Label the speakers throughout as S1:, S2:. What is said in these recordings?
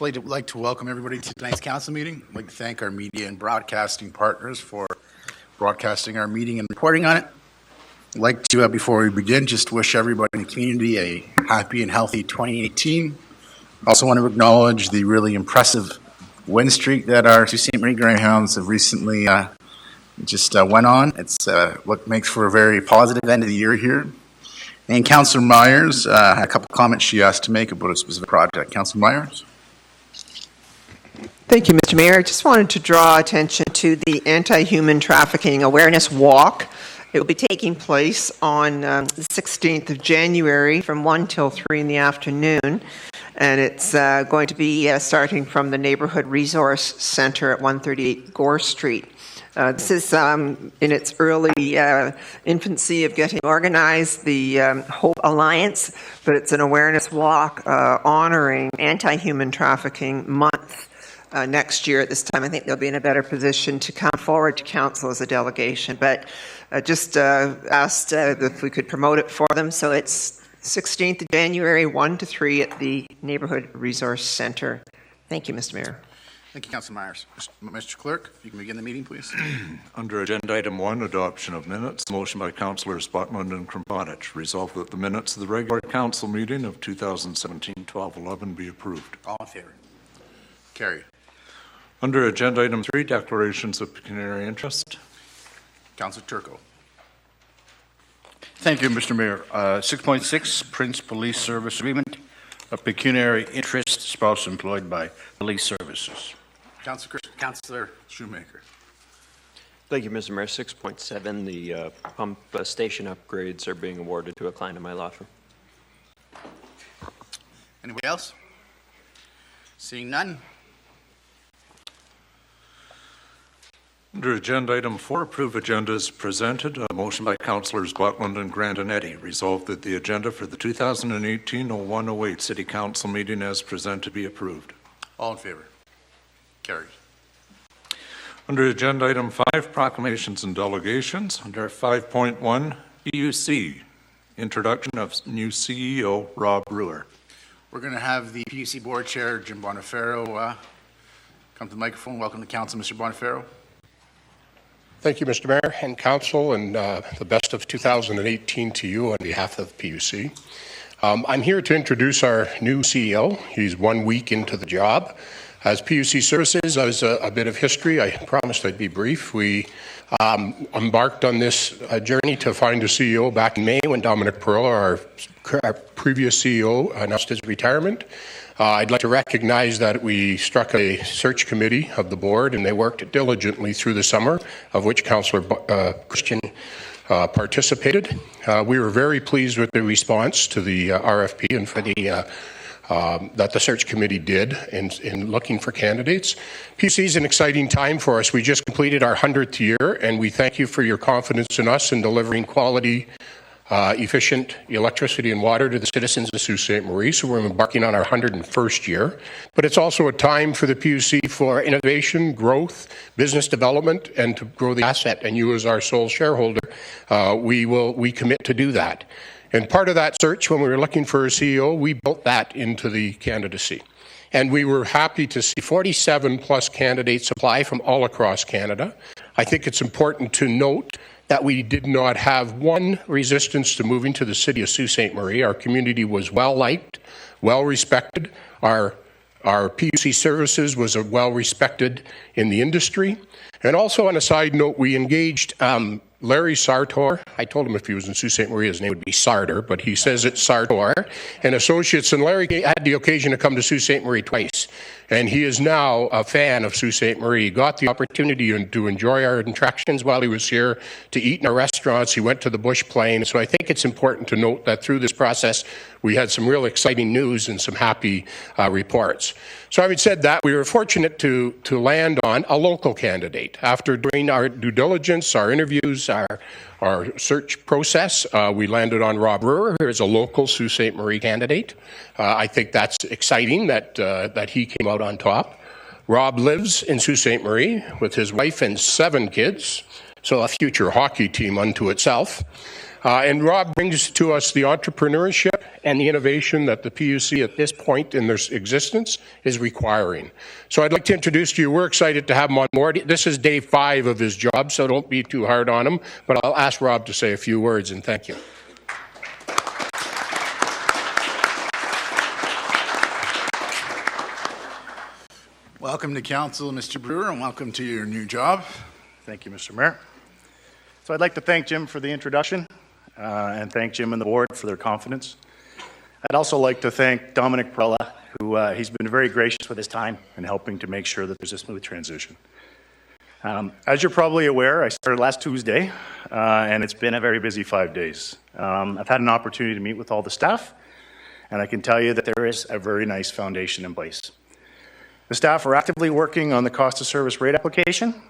S1: like to welcome everybody to tonight's council meeting. I'd like to thank our media and broadcasting partners for broadcasting our meeting and reporting on it. I'd like to, before we begin, just wish everybody in the community a happy and healthy 2018. I also want to acknowledge the really impressive win streak that our Sault Ste. Marie Greyhounds have recently just went on. It's what makes for a very positive end of the year here. And Councillor Myers had a couple of comments she asked to make about a specific project. Councillor Myers.
S2: Thank you, Mr. Mayor. I just wanted to draw attention to the Anti-Human Trafficking Awareness Walk. It will be taking place on the 16th of January from 1 till 3 in the afternoon. And it's going to be starting from the Neighborhood Resource Center at 138 Gore Street. This is in its early infancy of getting organized, the Hope Alliance, but it's an awareness walk honoring Anti-Human Trafficking Month. Next year at this time, I think they'll be in a better position to come forward to council as a delegation. But just asked if we could promote it for them. So it's 16th of January, 1 to 3 at the Neighborhood Resource Center. Thank you, Mr. Mayor.
S1: Thank you, Councillor Myers. Mr. Clerk, if you can begin the meeting, please.
S3: Under Agenda Item 1, Adoption of Minutes, motion by Councillors Butland and Krombatic. Resolved that the minutes of the regular council meeting of 2017-12-11 be approved.
S1: All in favor? Carried.
S3: Under Agenda Item 3, Declarations of Pecuniary Interest.
S1: Councillor Turco.
S4: Thank you, Mr. Mayor. 6.6, Prince Police Service Agreement, a pecuniary interest, spouse employed by police services.
S1: Councillor Shoemaker.
S5: Thank you, Mr. Mayor. 6.7, the pump station upgrades are being awarded to a client of my law firm.
S1: Anybody else? Seeing none.
S3: Under Agenda Item 4, Approve Agenda is presented. A motion by Councillors Butland and Grandinetti. Resolved that the agenda for the 2018-01-08 City Council meeting as presented be approved.
S1: All in favor? Carried.
S3: Under Agenda Item 5, Proclamations and Delegations. Under 5.1, PUC, Introduction of new CEO, Rob Brewer.
S1: We're going to have the PUC Board Chair, Jim Boniferro, come to the microphone. Welcome to Council, Mr. Boniferro.
S6: Thank you, Mr. Mayor and Council, and the best of 2018 to you on behalf of PUC. I'm here to introduce our new CEO. He's 1 week into the job. As PUC Services, as a bit of history, I promised I'd be brief. We embarked on this journey to find a CEO back in May when Dominic Perla, our previous CEO, announced his retirement. I'd like to recognize that we struck a search committee of the board, and they worked diligently through the summer, of which Councillor Christian participated. We were very pleased with the response to the RFP and for the that the search committee did in looking for candidates. PUC is an exciting time for us. We just completed our 100th year, and we thank you for your confidence in us in delivering quality, efficient electricity and water to the citizens of Sault Ste. Marie. So we're embarking on our 101st year. But it's also a time for the PUC for innovation, growth, business development, and to grow the asset. And you as our sole shareholder, we commit to do that. And part of that search, when we were looking for a CEO, we built that into the candidacy. And we were happy to see 47 plus candidates apply from all across Canada. I think it's important to note that we did not have one resistance to moving to the city of Sault Ste. Marie. Our community was well liked, well respected. Our PUC services was well respected in the industry. And also on a side note, we engaged Larry Sartor. I told him if he was in Sault Ste. Marie, his name would be Sartor, but he says it's Sartor and Associates. And Larry had the occasion to come to Sault Ste. Marie twice. And he is now a fan of Sault Ste. Marie. He got the opportunity to enjoy our attractions while he was here, to eat in our restaurants. He went to the Bush Plain. So I think it's important to note that through this process, we had some real exciting news and some happy reports. So having said that, we were fortunate to land on a local candidate. After doing our due diligence, our interviews, our search process, we landed on Rob Brewer, who is a local Sault Ste. Marie candidate. I think that's exciting that he came out on top. Rob lives in Sault Ste. Marie with his wife and 7 kids. so a future hockey team unto itself. And Rob brings to us the entrepreneurship and the innovation that the PUC at this point in their existence is requiring. So I'd like to introduce to you, we're excited to have him on board. This is day 5 of his job, so don't be too hard on him, but I'll ask Rob to say a few words, and thank you.
S1: Welcome to council, Mr. Brewer, and welcome to your new job.
S7: Thank you, Mr. Mayor. So I'd like to thank Jim for the introduction and thank Jim and the board for their confidence. I'd also like to thank Dominic Prella, who he's been very gracious with his time in helping to make sure that there's a smooth transition. As you're probably aware, I started last Tuesday, and it's been a very busy 5 days. I've had an opportunity to meet with all the staff, and I can tell you that there is a very nice foundation in place. The staff are actively working on the cost of service rate application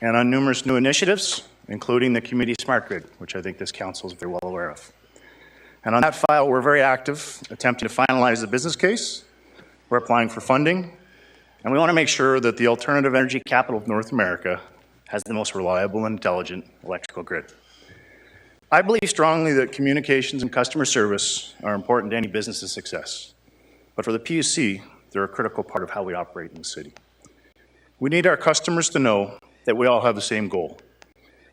S7: and on numerous new initiatives, including the community smart grid, which I think this council is very well aware of. And on that file, we're very active, attempting to finalize the business case. We're applying for funding, and we want to make sure that the alternative energy capital of North America has the most reliable and intelligent electrical grid. I believe strongly that communications and customer service are important to any business's success. But for the PUC, they're a critical part of how we operate in the city. We need our customers to know that we all have the same goal,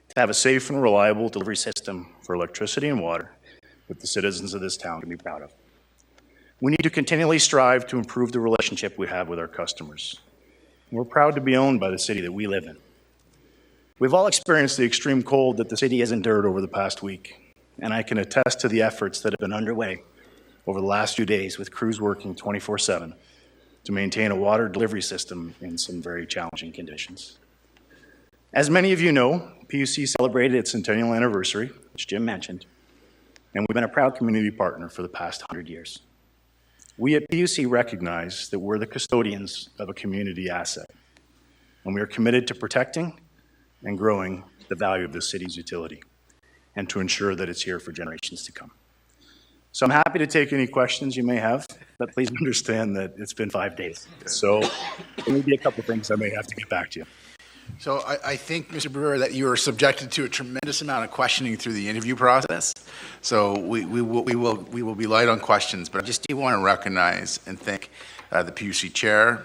S7: to have a safe and reliable delivery system for electricity and water that the citizens of this town can be proud of. We need to continually strive to improve the relationship we have with our customers. We're proud to be owned by the city that we live in. We've all experienced the extreme cold that the city has endured over the past week, and I can attest to the efforts that have been underway over the last few days with crews working 24/7 to maintain a water delivery system in some very challenging conditions. As many of you know, PUC celebrated its centennial anniversary, which Jim mentioned, and we've been a proud community partner for the past 100 years. We at PUC recognize that we're the custodians of a community asset, and we are committed to protecting and growing the value of the city's utility and to ensure that it's here for generations to come. So I'm happy to take any questions you may have, but please understand that it's been 5 days. So there may be a couple things I may have to get back to you.
S1: So I think, Mr. Brewer, that you are subjected to a tremendous amount of questioning through the interview process. So we will be light on questions, but I just do want to recognize and thank the PUC chair,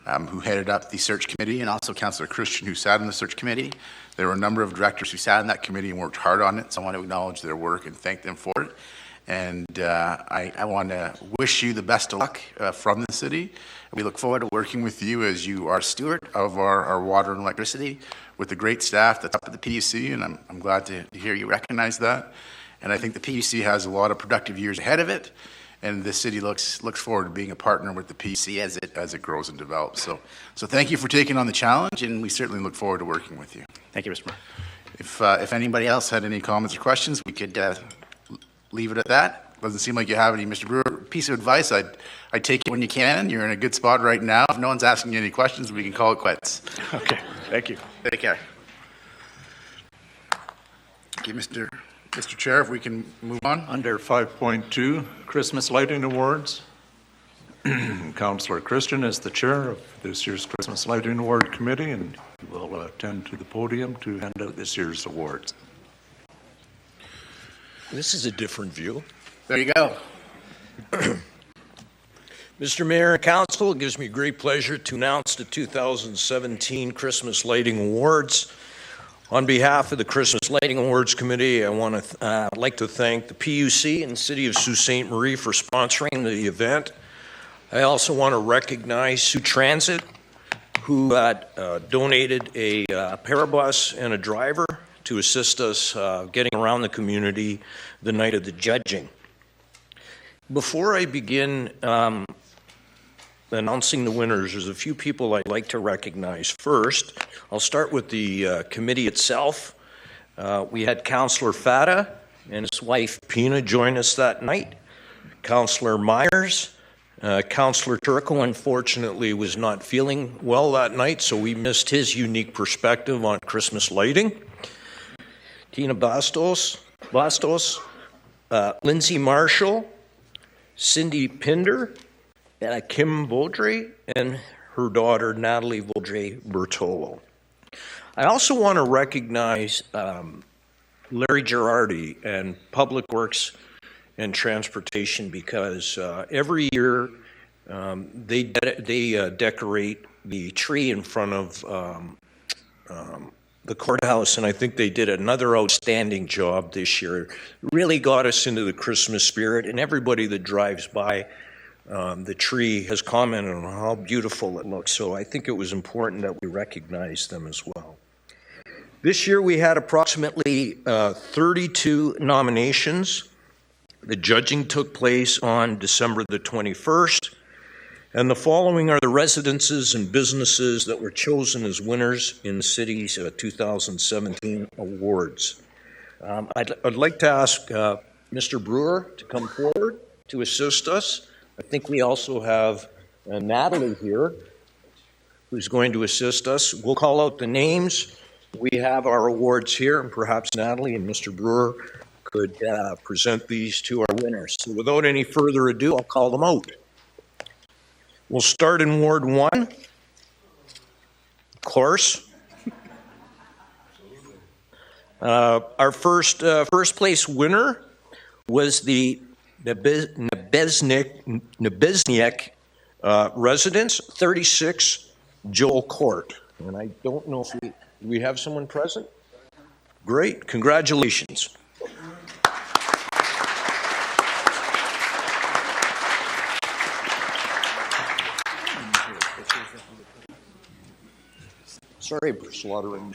S1: who headed up the search committee, and also Councillor Christian, who sat on the search committee. There were a number of directors who sat on that committee and worked hard on it, so I want to acknowledge their work and thank them for it. And I want to wish you the best of luck from the city. We look forward to working with you as you are steward of our water and electricity with the great staff that's up at the PUC, and I'm glad to hear you recognize that. And I think the PUC has a lot of productive years ahead of it, and the city looks forward to being a partner with the PUC as it grows and develops. So thank you for taking on the challenge, and we certainly look forward to working with you.
S7: Thank you, Mr. Mayor.
S1: If anybody else had any comments or questions, we could leave it at that. Doesn't seem like you have any. Mr. Brewer, piece of advice, I'd take it when you can. You're in a good spot right now. If no one's asking you any questions, we can call it quits.
S7: Okay, thank you.
S1: Take care. Okay, Mr. Chair, if we can move on.
S3: Under 5.2, Christmas Lighting Awards. Councillor Christian is the chair of this year's Christmas Lighting Award Committee, and will attend to the podium to hand out this year's awards.
S8: This is a different view.
S1: There you go.
S8: Mr. Mayor and Council, it gives me great pleasure to announce the 2017 Christmas Lighting Awards. On behalf of the Christmas Lighting Awards Committee, I want to like to thank the PUC and the City of Sault Ste. Marie for sponsoring the event. I also want to recognize Sioux Transit, who donated a parabus and a driver to assist us getting around the community the night of the judging. Before I begin announcing the winners, there's a few people I'd like to recognize. First, I'll start with the committee itself. We had Councillor Fata and his wife Pina join us that night. Councillor Myers, Councillor Turco unfortunately was not feeling well that night, so we missed his unique perspective on Christmas lighting. Tina Bastos, Lindsay Marshall, Cindy Pinder, Kim Vaudry, and her daughter Natalie Vaudry Bertolo. I also want to recognize Larry Girardi and Public Works and Transportation, because every year they decorate the tree in front of the courthouse, and I think they did another outstanding job this year. Really got us into the Christmas spirit, and everybody that drives by the tree has commented on how beautiful it looks, so I think it was important that we recognize them as well. This year we had approximately 32 nominations. The judging took place on December the 21st, and the following are the residences and businesses that were chosen as winners in the city's 2017 awards. I'd like to ask Mr. Brewer to come forward to assist us. I think we also have Natalie here who's going to assist us. We'll call out the names. We have our awards here, and perhaps Natalie and Mr. Brewer could present these to our winners. So without any further ado, I'll call them out. We'll start in Ward 1. Of course. Our first place winner was the Nebezniak residence, 36 Joel Court. And I don't know if we have someone present? Great, congratulations. Sorry for slaughtering.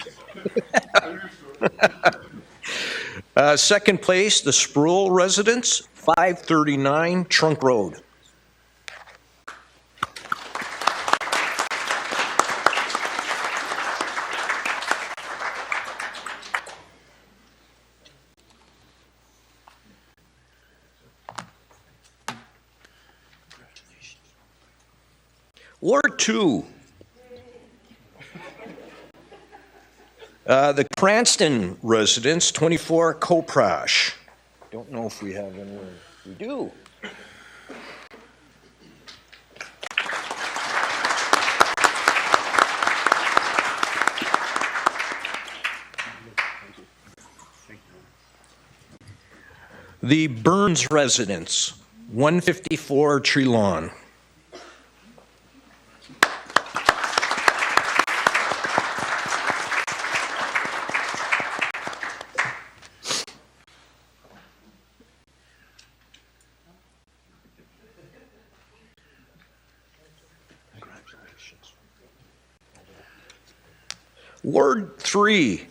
S8: Second place, the Sproul residence, 539 Trunk Road. Ward 2. The Cranston residence, 24 Coprash. Don't know if we have anyone. We do. The Burns residence, 154 Tree Lawn. Ward 3,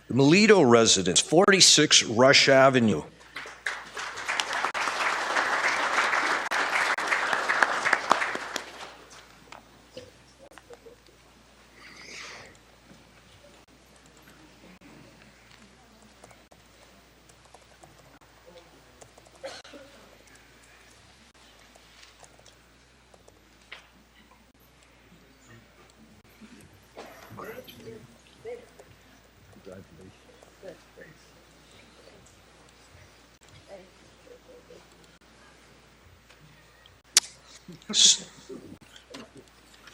S8: the Melito residence, 46 Rush Avenue.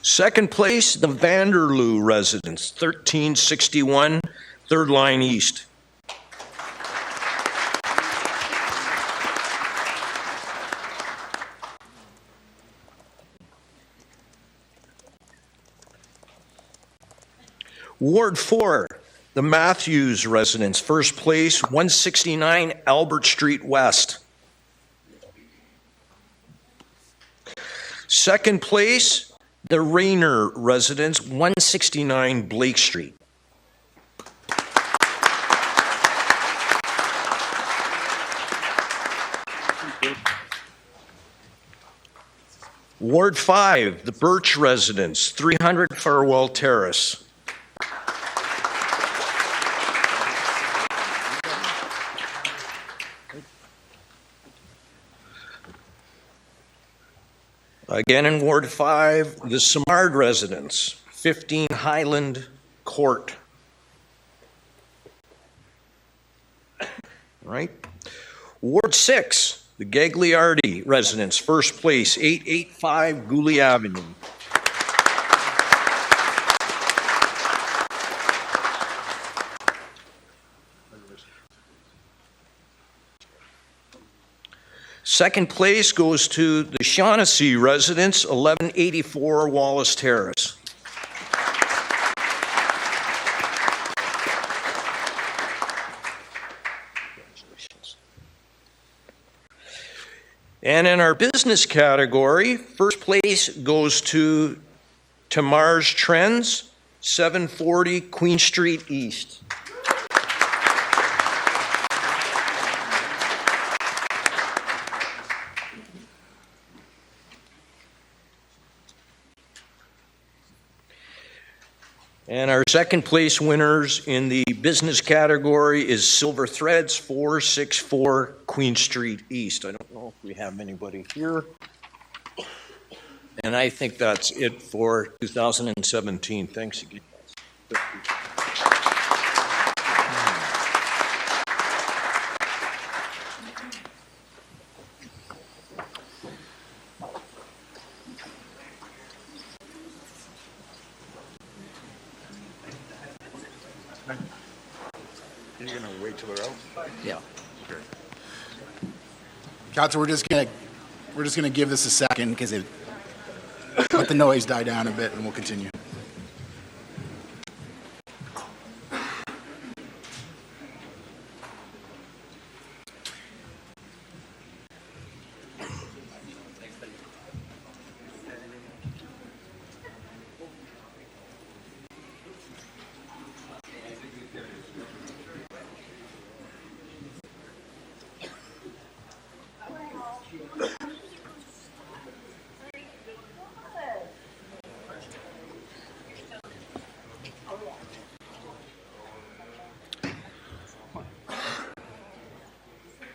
S8: Second place, the Vanderloo residence, 1361 Third Line East. Ward 4, the Matthews residence, first place, 169 Albert Street West. Second place, the Rayner residence, 169 Blake Street. Ward 5, the Birch residence, 300 Farwell Terrace. Again in Ward 5, the Simard residence, 15 Highland Court. Right. Ward 6, the Gagliardi residence, first place, 885 Gooley Avenue. Second place goes to the Shaughnessy residents, 1184 Wallace Terrace. And in our business category, first place goes to Tamar's Trends, 740 Queen Street East. And our second place winners in the business category is Silver Threads, 464 Queen Street East. I don't know if we have anybody here. And I think that's it for 2017. Thanks again.
S1: You're going to wait till they're out?
S8: Yeah.
S1: Council, we're just gonna give this a second because let the noise die down a bit and we'll continue.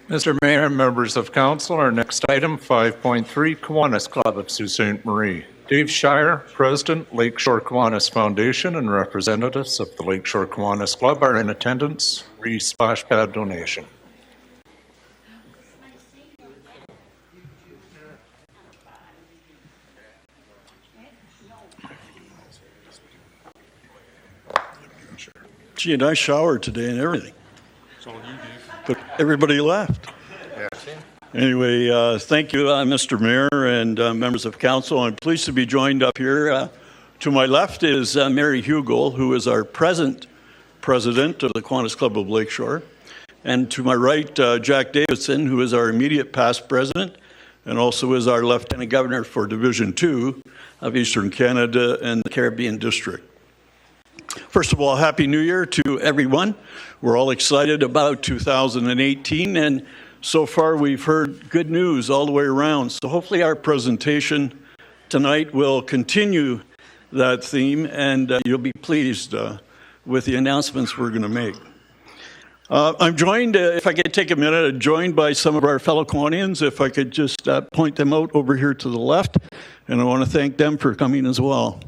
S3: Mr. Mayor and members of council, our next item, 5.3, Kiwanis Club of Sault Ste. Marie. Dave Shire, President, Lakeshore Kiwanis Foundation, and representatives of the Lakeshore Kiwanis Club are in attendance. Splash pad donation.
S9: Gee, and I showered today and everything. But everybody left. Anyway, thank you, Mr. Mayor and members of council. I'm pleased to be joined up here. To my left is Mary Hugel, who is our present president of the Kiwanis Club of Lakeshore. And to my right, Jack Davidson, who is our immediate past president and also is our lieutenant governor for Division 2 of Eastern Canada and the Caribbean District. First of all, Happy New Year to everyone. We're all excited about 2018, and so far we've heard good news all the way around. So hopefully our presentation tonight will continue that theme, and you'll be pleased with the announcements we're going to make. I'm joined, if I could take a minute, I'm joined by some of our fellow Kiwanians. If I could just point them out over here to the left, and I want to thank them for coming as well.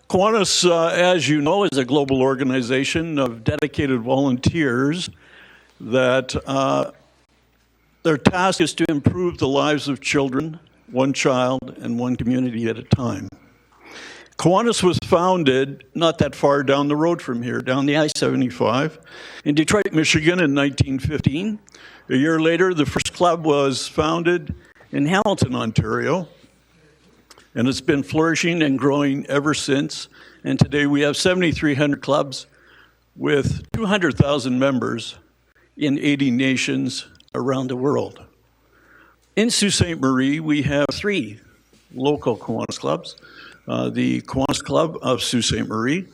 S9: Kiwanis, as you know, is a global organization of dedicated volunteers that their task is to improve the lives of children, one child and one community at a time. Kiwanis was founded not that far down the road from here, down the I-75, in Detroit, Michigan in 1915. A year later, the first club was founded in Hamilton, Ontario, and it's been flourishing and growing ever since. And today we have 7,300 clubs with 200,000 members in 80 nations around the world. In Sault Ste. Marie, we have 3 local Kiwanis clubs. The Kiwanis Club of Sault Ste. Marie,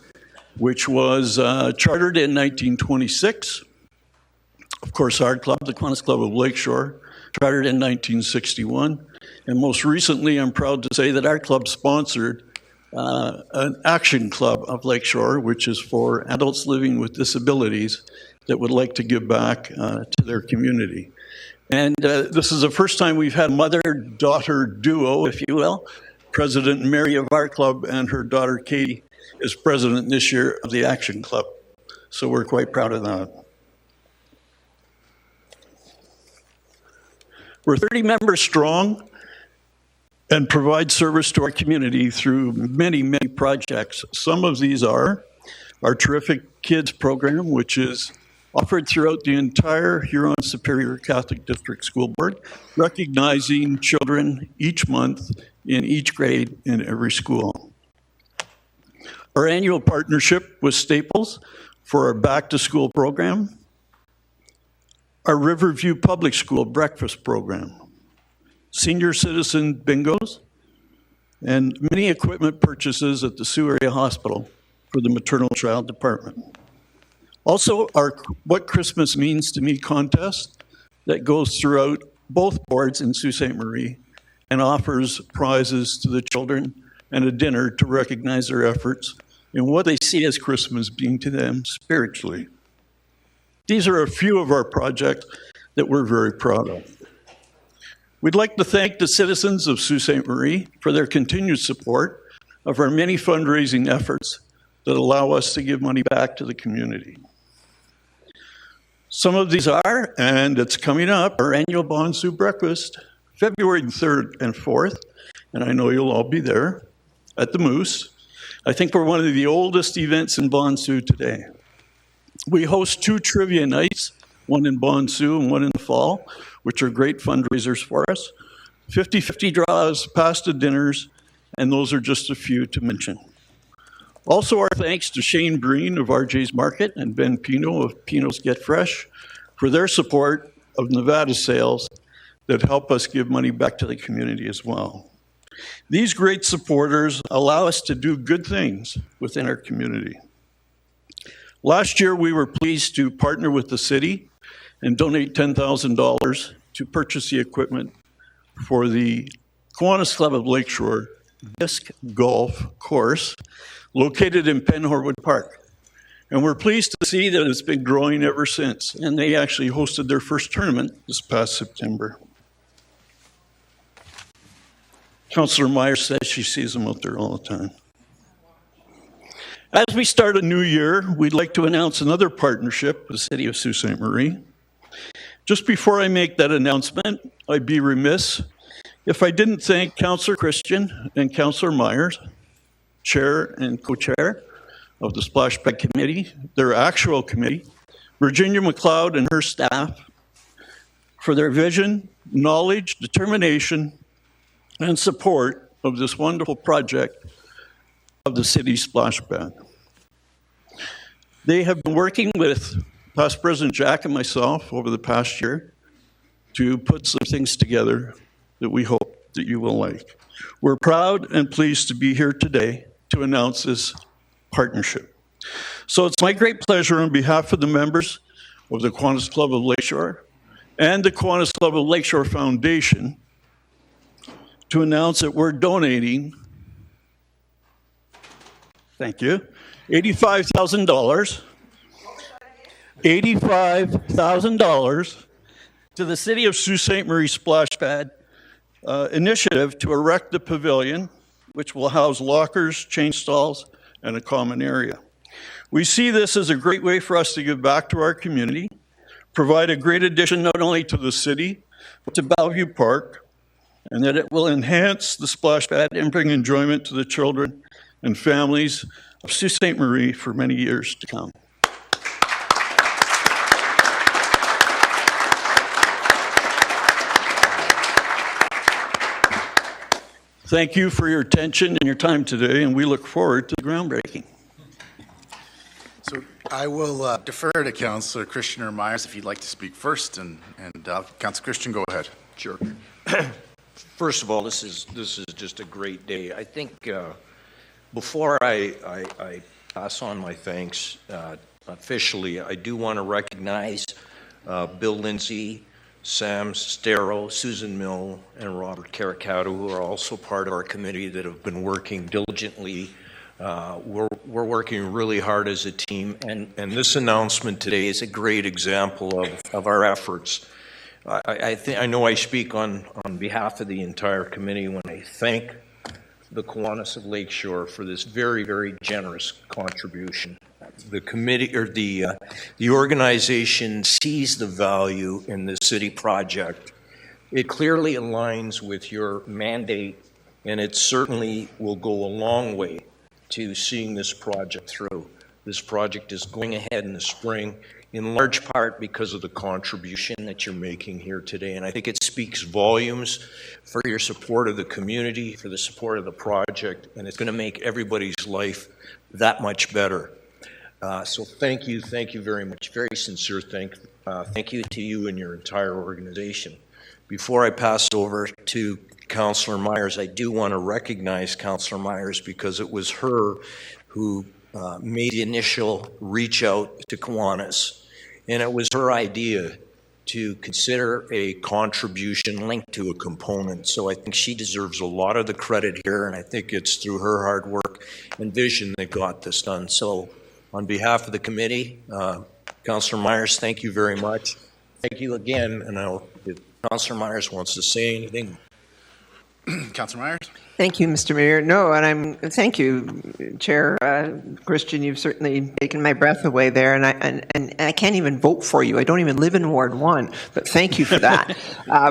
S9: which was chartered in 1926. Of course, our club, the Kiwanis Club of Lakeshore, chartered in 1961. And most recently, I'm proud to say that our club sponsored an action club of Lakeshore, which is for adults living with disabilities that would like to give back to their community. And this is the first time we've had a mother-daughter duo, if you will. President Mary of our club and her daughter Katie is president this year of the Action Club. So we're quite proud of that. We're 30 members strong and provide service to our community through many, many projects. Some of these are our terrific kids program, which is offered throughout the entire Huron-Superior Catholic District School Board, recognizing children each month in each grade in every school. Our annual partnership with Staples for our back-to-school program, our Riverview Public School breakfast program, senior citizen bingos, and many equipment purchases at the Sioux Area Hospital for the maternal child department. Also, our What Christmas Means to Me contest that goes throughout both boards in Sault Ste. Marie and offers prizes to the children and a dinner to recognize their efforts and what they see as Christmas being to them spiritually. These are a few of our projects that we're very proud of. We'd like to thank the citizens of Sault Ste. Marie for their continued support of our many fundraising efforts that allow us to give money back to the community. Some of these are, and it's coming up, our annual Bonsu breakfast, February 3rd and 4th, and I know you'll all be there at the Moose. I think we're one of the oldest events in Bonsu today. We host 2 trivia nights, one in Bonsu and one in the fall, which are great fundraisers for us. 50-50 draws, pasta dinners, and those are just a few to mention. Also, our thanks to Shane Breen of RJ's Market and Ben Pino of Pino's Get Fresh for their support of Nevada sales that help us give money back to the community as well. These great supporters allow us to do good things within our community. Last year, we were pleased to partner with the city and donate $10,000 to purchase the equipment for the Kiwanis Club of Lakeshore disc golf course located in Penhorwood Park. And we're pleased to see that it's been growing ever since. And they actually hosted their first tournament this past September. Councillor Meyer says she sees them out there all the time. As we start a new year, we'd like to announce another partnership with the City of Sault Ste. Marie. Just before I make that announcement, I'd be remiss if I didn't thank Councillor Christian and Councillor Myers, Chair and Co-Chair of the Splash Pad Committee, their actual committee, Virginia McLeod and her staff, for their vision, knowledge, determination, and support of this wonderful project of the city's splash pad. They have been working with past President Jack and myself over the past year to put some things together that we hope that you will like. We're proud and pleased to be here today to announce this partnership. So it's my great pleasure on behalf of the members of the Kiwanis Club of Lakeshore and the Kiwanis Club of Lakeshore Foundation to announce that we're donating, thank you, $85,000 to the City of Sault Ste. Marie Splash Pad initiative to erect the pavilion, which will house lockers, chain stalls, and a common area. We see this as a great way for us to give back to our community, provide a great addition not only to the city, but to Bellevue Park, and that it will enhance the splash pad and bring enjoyment to the children and families of Sault Ste. Marie for many years to come. Thank you for your attention and your time today, and we look forward to the groundbreaking.
S1: So I will defer to Councillor Christian or Myers if you'd like to speak first, and Councillor Christian, go ahead.
S8: Sure. First of all, this is just a great day. I think before I pass on my thanks officially, I do want to recognize Bill Lindsay, Sam Stero, Susan Mill, and Robert Caricato, who are also part of our committee that have been working diligently. We're working really hard as a team, and this announcement today is a great example of our efforts. I know I speak on behalf of the entire committee when I thank the Kiwanis of Lakeshore for this very, very generous contribution. The committee or the organization sees the value in the city project. It clearly aligns with your mandate, and it certainly will go a long way to seeing this project through. This project is going ahead in the spring. in large part because of the contribution that you're making here today. And I think it speaks volumes for your support of the community, for the support of the project, and it's going to make everybody's life that much better. So thank you very much. Very sincere thank you to you and your entire organization. Before I pass over to Councillor Myers, I do want to recognize Councillor Myers because it was her who made the initial reach out to Kiwanis, and it was her idea to consider a contribution linked to a component. So I think she deserves a lot of the credit here, and I think it's through her hard work and vision that got this done. So on behalf of the committee, Councillor Myers, thank you very much. Thank you again, and if Councillor Myers wants to say anything.
S1: Councillor Myers?
S2: Thank you, Mr. Mayor. No, and thank you, Chair Christian. You've certainly taken my breath away there, and I can't even vote for you. I don't even live in Ward 1, but thank you for that.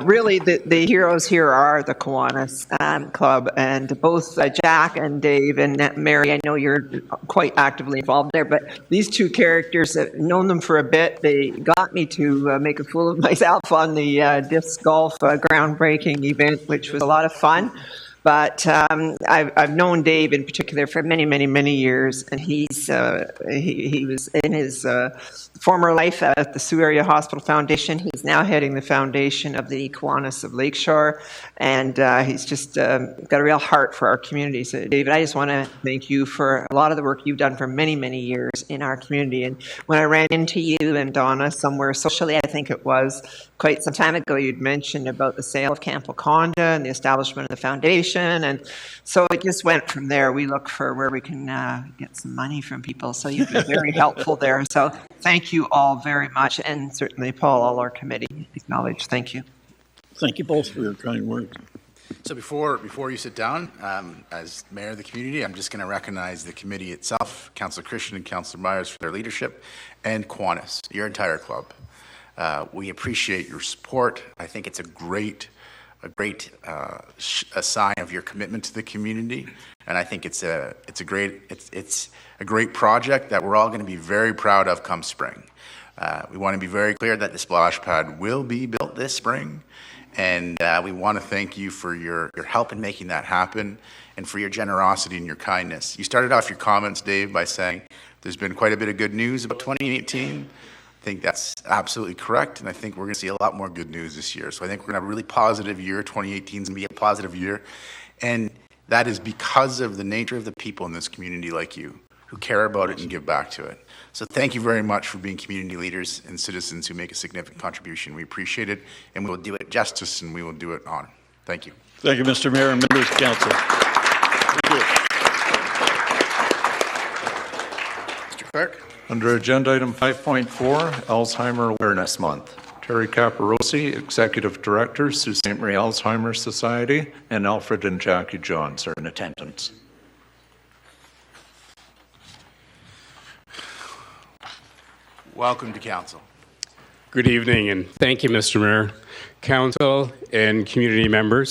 S2: Really, the heroes here are the Kiwanis Club, and both Jack and Dave and Mary, I know you're quite actively involved there, but these two characters, I've known them for a bit. They got me to make a fool of myself on the disc golf groundbreaking event, which was a lot of fun. But I've known Dave in particular for many, many, many years, and he was in his former life at the Sault Area Hospital Foundation. He's now heading the foundation of the Kiwanis of Lakeshore, and he's just got a real heart for our community. So, David, I just want to thank you for a lot of the work you've done for many, many years in our community. And when I ran into you and Donna somewhere socially, I think it was quite some time ago, you'd mentioned about the sale of Camp Wakonda and the establishment of the foundation. And so it just went from there. We look for where we can get some money from people. So you've been very helpful there. So thank you all very much. And certainly, Paul, all our committee acknowledge. Thank you.
S9: Thank you both for your kind words.
S1: So before you sit down, as mayor of the community, I'm just going to recognize the committee itself, Councillor Christian and Councillor Myers for their leadership, and Kiwanis, your entire club. We appreciate your support. I think it's a great sign of your commitment to the community, and I think it's a great project that we're all going to be very proud of come spring. We want to be very clear that the splash pad will be built this spring, and we want to thank you for your help in making that happen and for your generosity and your kindness. You started off your comments, Dave, by saying there's been quite a bit of good news about 2018. I think that's absolutely correct, and I think we're going to see a lot more good news this year. So I think we're going to have a really positive year. 2018 is going to be a positive year, and that is because of the nature of the people in this community like you, who care about it and give back to it. So thank you very much for being community leaders and citizens who make a significant contribution. We appreciate it, and we will do it justice, and we will do it honor. Thank you.
S9: Thank you, Mr. Mayor and members of council. Thank you.
S1: Mr. Clerk?
S3: Under Agenda Item 5.4, Alzheimer Awareness Month. Terry Caparosi, Executive Director, Sault Ste. Marie Alzheimer's Society, and Alfred and Jackie Johns are in attendance.
S1: Welcome to council.
S10: Good evening, and thank you, Mr. Mayor, council, and community members.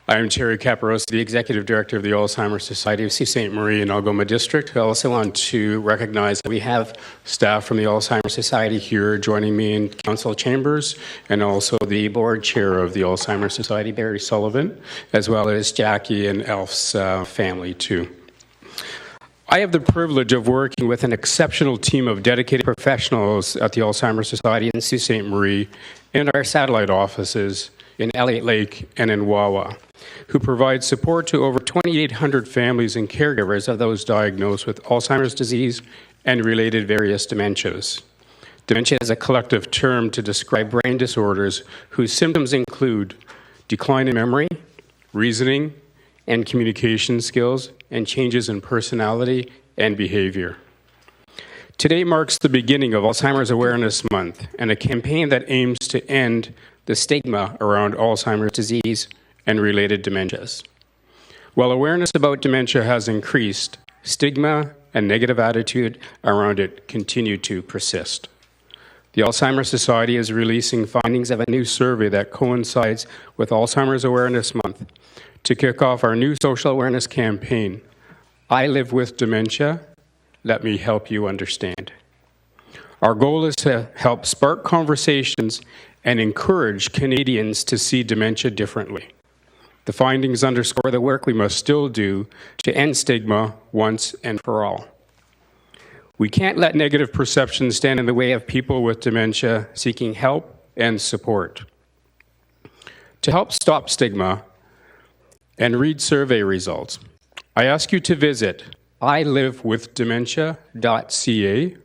S10: I am Terry Caparosi, the Executive Director of the Alzheimer's Society of Sault Ste. Marie and Algoma District. I also want to recognize that we have staff from the Alzheimer's Society here joining me in council chambers, and also the board chair of the Alzheimer's Society, Barry Sullivan, as well as Jackie and Elf's family, too. I have the privilege of working with an exceptional team of dedicated professionals at the Alzheimer's Society in Sault Ste. Marie and our satellite offices in Elliott Lake and in Wawa, who provide support to over 2,800 families and caregivers of those diagnosed with Alzheimer's disease and related various dementias. Dementia is a collective term to describe brain disorders whose symptoms include decline in memory, reasoning, and communication skills, and changes in personality and behavior. Today marks the beginning of Alzheimer's Awareness Month and a campaign that aims to end the stigma around Alzheimer's disease and related dementias. While awareness about dementia has increased, stigma and negative attitude around it continue to persist. The Alzheimer's Society is releasing findings of a new survey that coincides with Alzheimer's Awareness Month to kick off our new social awareness campaign, I Live with Dementia, Let Me Help You Understand. Our goal is to help spark conversations and encourage Canadians to see dementia differently. The findings underscore the work we must still do to end stigma once and for all. We can't let negative perceptions stand in the way of people with dementia seeking help and support. To help stop stigma and read survey results, I ask you to visit ilivewithdementia.ca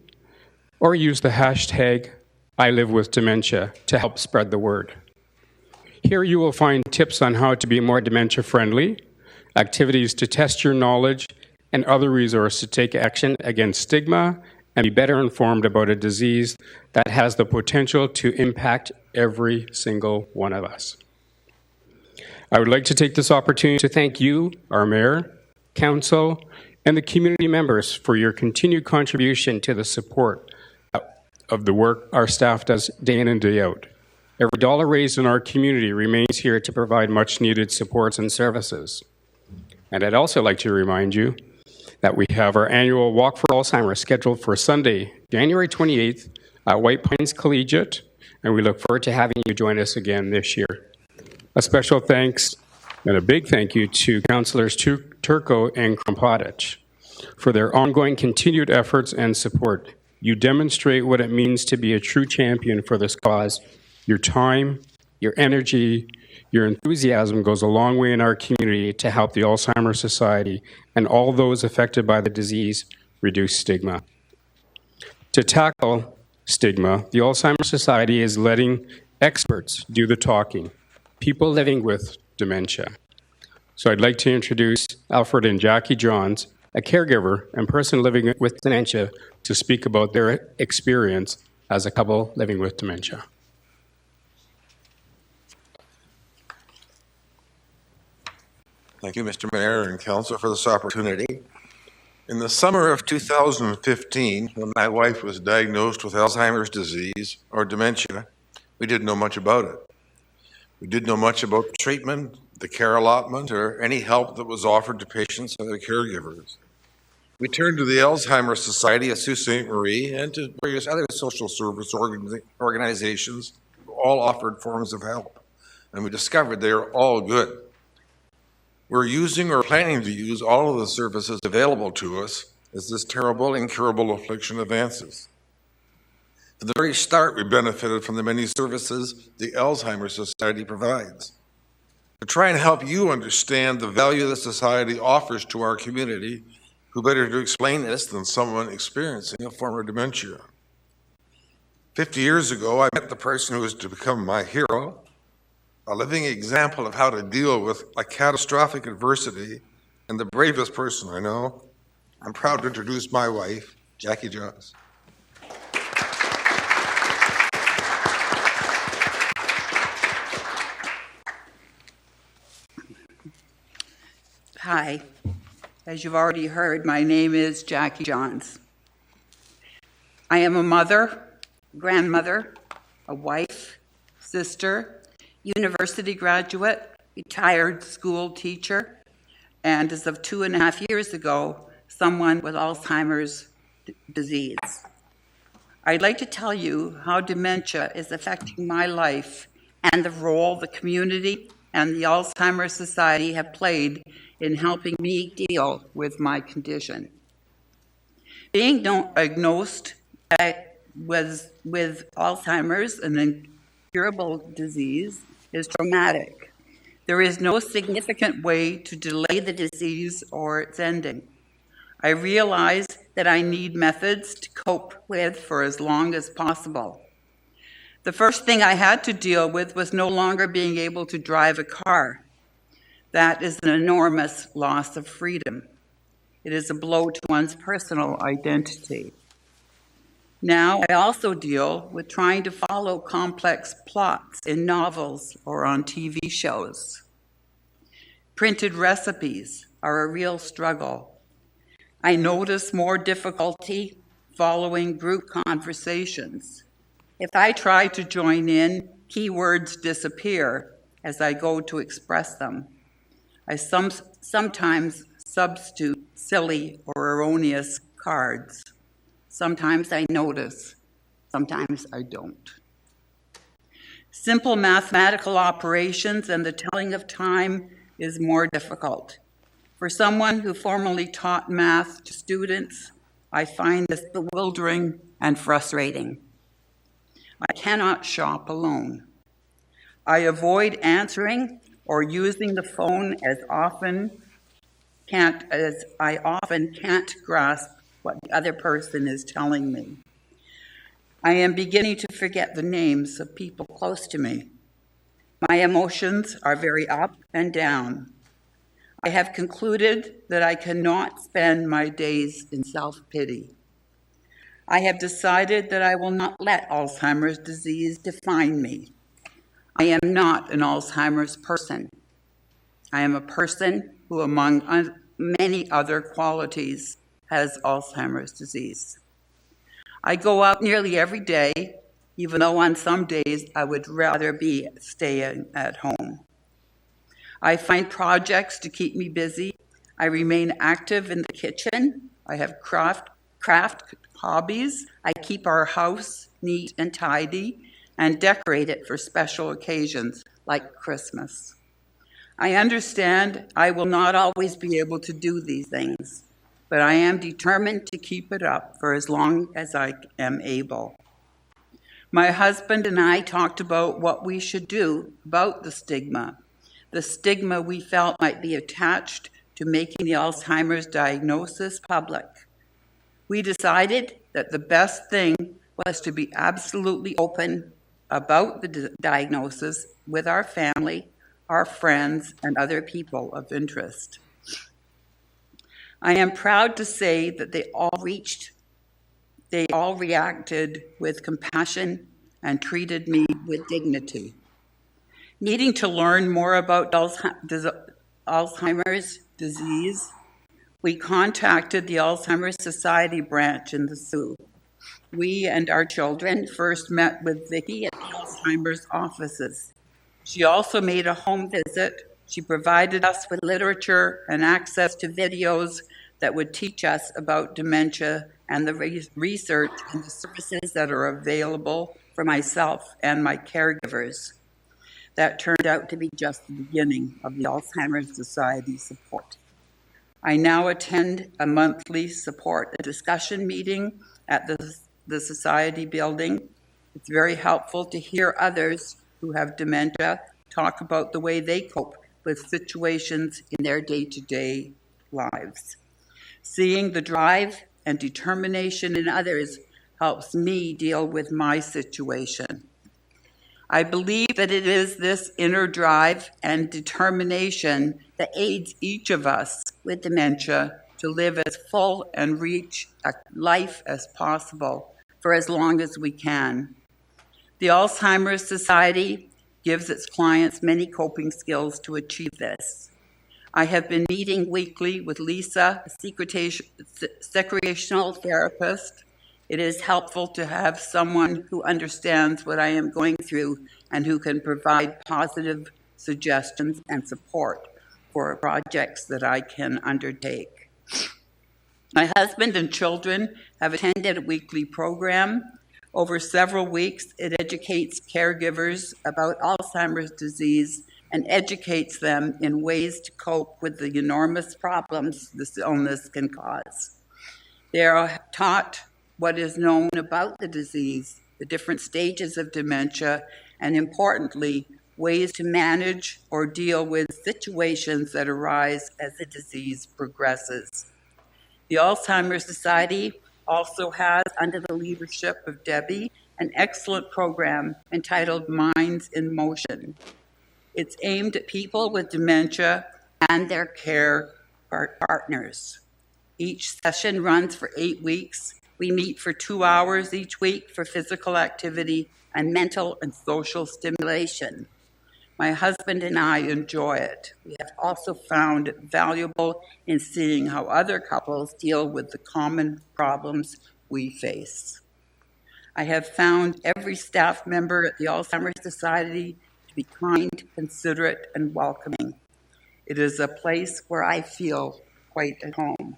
S10: or use the hashtag ILiveWithDementia to help spread the word. Here you will find tips on how to be more dementia-friendly, activities to test your knowledge, and other resources to take action against stigma and be better informed about a disease that has the potential to impact every single one of us. I would like to take this opportunity to thank you, our mayor, council, and the community members for your continued contribution to the support of the work our staff does day in and day out. Every dollar raised in our community remains here to provide much needed supports and services. And I'd also like to remind you that we have our annual Walk for Alzheimer's scheduled for Sunday, January 28th at White Pines Collegiate, and we look forward to having you join us again this year. A special thanks and a big thank you to Councillors Turco and Krompotich for their ongoing continued efforts and support. You demonstrate what it means to be a true champion for this cause. Your time, your energy, your enthusiasm goes a long way in our community to help the Alzheimer's Society and all those affected by the disease reduce stigma. To tackle stigma, the Alzheimer's Society is letting experts do the talking, people living with dementia. So I'd like to introduce Alfred and Jackie Johns, a caregiver and person living with dementia, to speak about their experience as a couple living with dementia.
S11: Thank you, Mr. Mayor and Council, for this opportunity. In the summer of 2015, when my wife was diagnosed with Alzheimer's disease or dementia, we didn't know much about it. We didn't know much about the treatment, the care allotment, or any help that was offered to patients and their caregivers. We turned to the Alzheimer's Society at Sault Ste. Marie and to various other social service organizations who all offered forms of help, and we discovered they are all good. We're using or planning to use all of the services available to us as this terrible, incurable affliction advances. From the very start, we benefited from the many services the Alzheimer's Society provides. To try and help you understand the value the Society offers to our community, who better to explain this than someone experiencing a form of dementia? 50 years ago, I met the person who was to become my hero, a living example of how to deal with a catastrophic adversity, and the bravest person I know. I'm proud to introduce my wife, Jackie Johns.
S12: Hi. As you've already heard, my name is Jackie Johns. I am a mother, grandmother, a wife, sister, university graduate, retired school teacher, and as of 2.5 years ago, someone with Alzheimer's disease. I'd like to tell you how dementia is affecting my life and the role the community and the Alzheimer's Society have played in helping me deal with my condition. Being diagnosed with Alzheimer's, an incurable disease, is traumatic. There is no significant way to delay the disease or its ending. I realize that I need methods to cope with for as long as possible. The first thing I had to deal with was no longer being able to drive a car. That is an enormous loss of freedom. It is a blow to one's personal identity. Now, I also deal with trying to follow complex plots in novels or on TV shows. Printed recipes are a real struggle. I notice more difficulty following group conversations. If I try to join in, keywords disappear as I go to express them. I sometimes substitute silly or erroneous cards. Sometimes I notice Sometimes I don't. Simple mathematical operations and the telling of time is more difficult. For someone who formerly taught math to students, I find this bewildering and frustrating. I cannot shop alone. I avoid answering or using the phone as I often can't grasp what the other person is telling me. I am beginning to forget the names of people close to me. My emotions are very up and down. I have concluded that I cannot spend my days in self-pity. I have decided that I will not let Alzheimer's disease define me. I am not an Alzheimer's person. I am a person who, among many other qualities, has Alzheimer's disease. I go out nearly every day, even though on some days I would rather be staying at home. I find projects to keep me busy. I remain active in the kitchen. I have craft hobbies. I keep our house neat and tidy and decorate it for special occasions like Christmas. I understand I will not always be able to do these things, but I am determined to keep it up for as long as I am able. My husband and I talked about what we should do about the stigma we felt might be attached to making the Alzheimer's diagnosis public. We decided that the best thing was to be absolutely open about the diagnosis with our family, our friends, and other people of interest. I am proud to say that they all reacted with compassion and treated me with dignity. Needing to learn more about Alzheimer's disease, we contacted the Alzheimer's Society branch in the Sault. We and our children first met with Vicki at the Alzheimer's offices. She also made a home visit. She provided us with literature and access to videos that would teach us about dementia and the research and the services that are available for myself and my caregivers. That turned out to be just the beginning of the Alzheimer's Society support. I now attend a monthly support discussion meeting at the Society building. It's very helpful to hear others who have dementia talk about the way they cope with situations in their day-to-day lives. Seeing the drive and determination in others helps me deal with my situation. I believe that it is this inner drive and determination that aids each of us with dementia to live as full and rich a life as possible for as long as we can. The Alzheimer's Society gives its clients many coping skills to achieve this. I have been meeting weekly with Lisa, a recreational therapist. It is helpful to have someone who understands what I am going through and who can provide positive suggestions and support for projects that I can undertake. My husband and children have attended a weekly program. Over several weeks, it educates caregivers about Alzheimer's disease and educates them in ways to cope with the enormous problems this illness can cause. They are taught what is known about the disease, the different stages of dementia, and importantly, ways to manage or deal with situations that arise as the disease progresses. The Alzheimer's Society also has, under the leadership of Debbie, an excellent program entitled Minds in Motion. It's aimed at people with dementia and their care partners. Each session runs for 8 weeks. We meet for 2 hours each week for physical activity and mental and social stimulation. My husband and I enjoy it. We have also found it valuable in seeing how other couples deal with the common problems we face. I have found every staff member at the Alzheimer's Society to be kind, considerate, and welcoming. It is a place where I feel quite at home.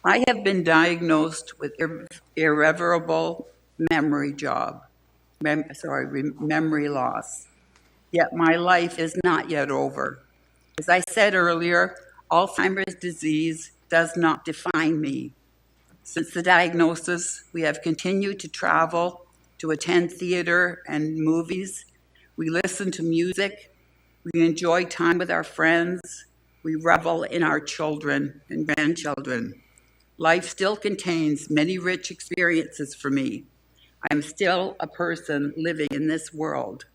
S12: I have been diagnosed with irreversible memory loss. Yet my life is not yet over. As I said earlier, Alzheimer's disease does not define me. Since the diagnosis, we have continued to travel, to attend theater and movies. We listen to music. We enjoy time with our friends. We revel in our children and grandchildren. Life still contains many rich experiences for me. I am still a person living in this world.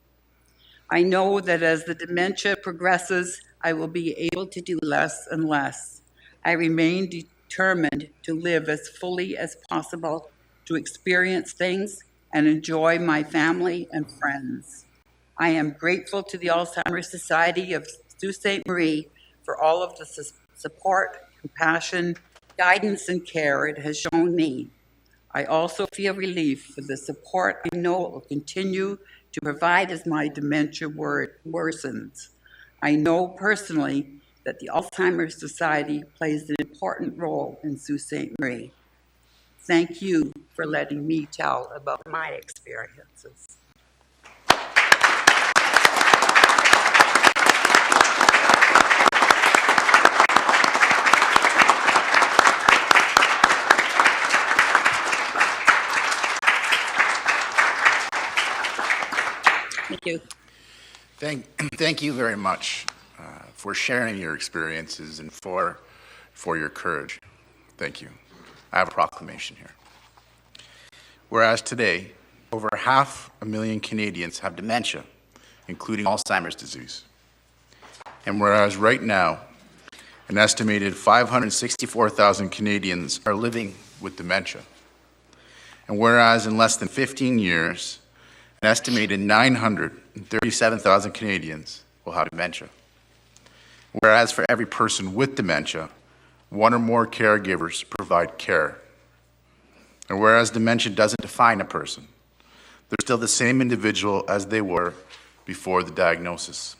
S12: I know that as the dementia progresses, I will be able to do less and less. I remain determined to live as fully as possible, to experience things and enjoy my family and friends. I am grateful to the Alzheimer's Society of Sault Ste. Marie for all of the support, compassion, guidance, and care it has shown me. I also feel relief for the support I know it will continue to provide as my dementia worsens. I know personally that the Alzheimer's Society plays an important role in Sault Ste. Marie. Thank you for letting me tell about my experiences. Thank you.
S1: Thank you very much for sharing your experiences and for your courage. Thank you. I have a proclamation here. Whereas today, over 500,000 Canadians have dementia, including Alzheimer's disease. And whereas right now, an estimated 564,000 Canadians are living with dementia. And whereas in less than 15 years, an estimated 937,000 Canadians will have dementia. Whereas for every person with dementia, one or more caregivers provide care. And whereas dementia doesn't define a person, they're still the same individual as they were before the diagnosis.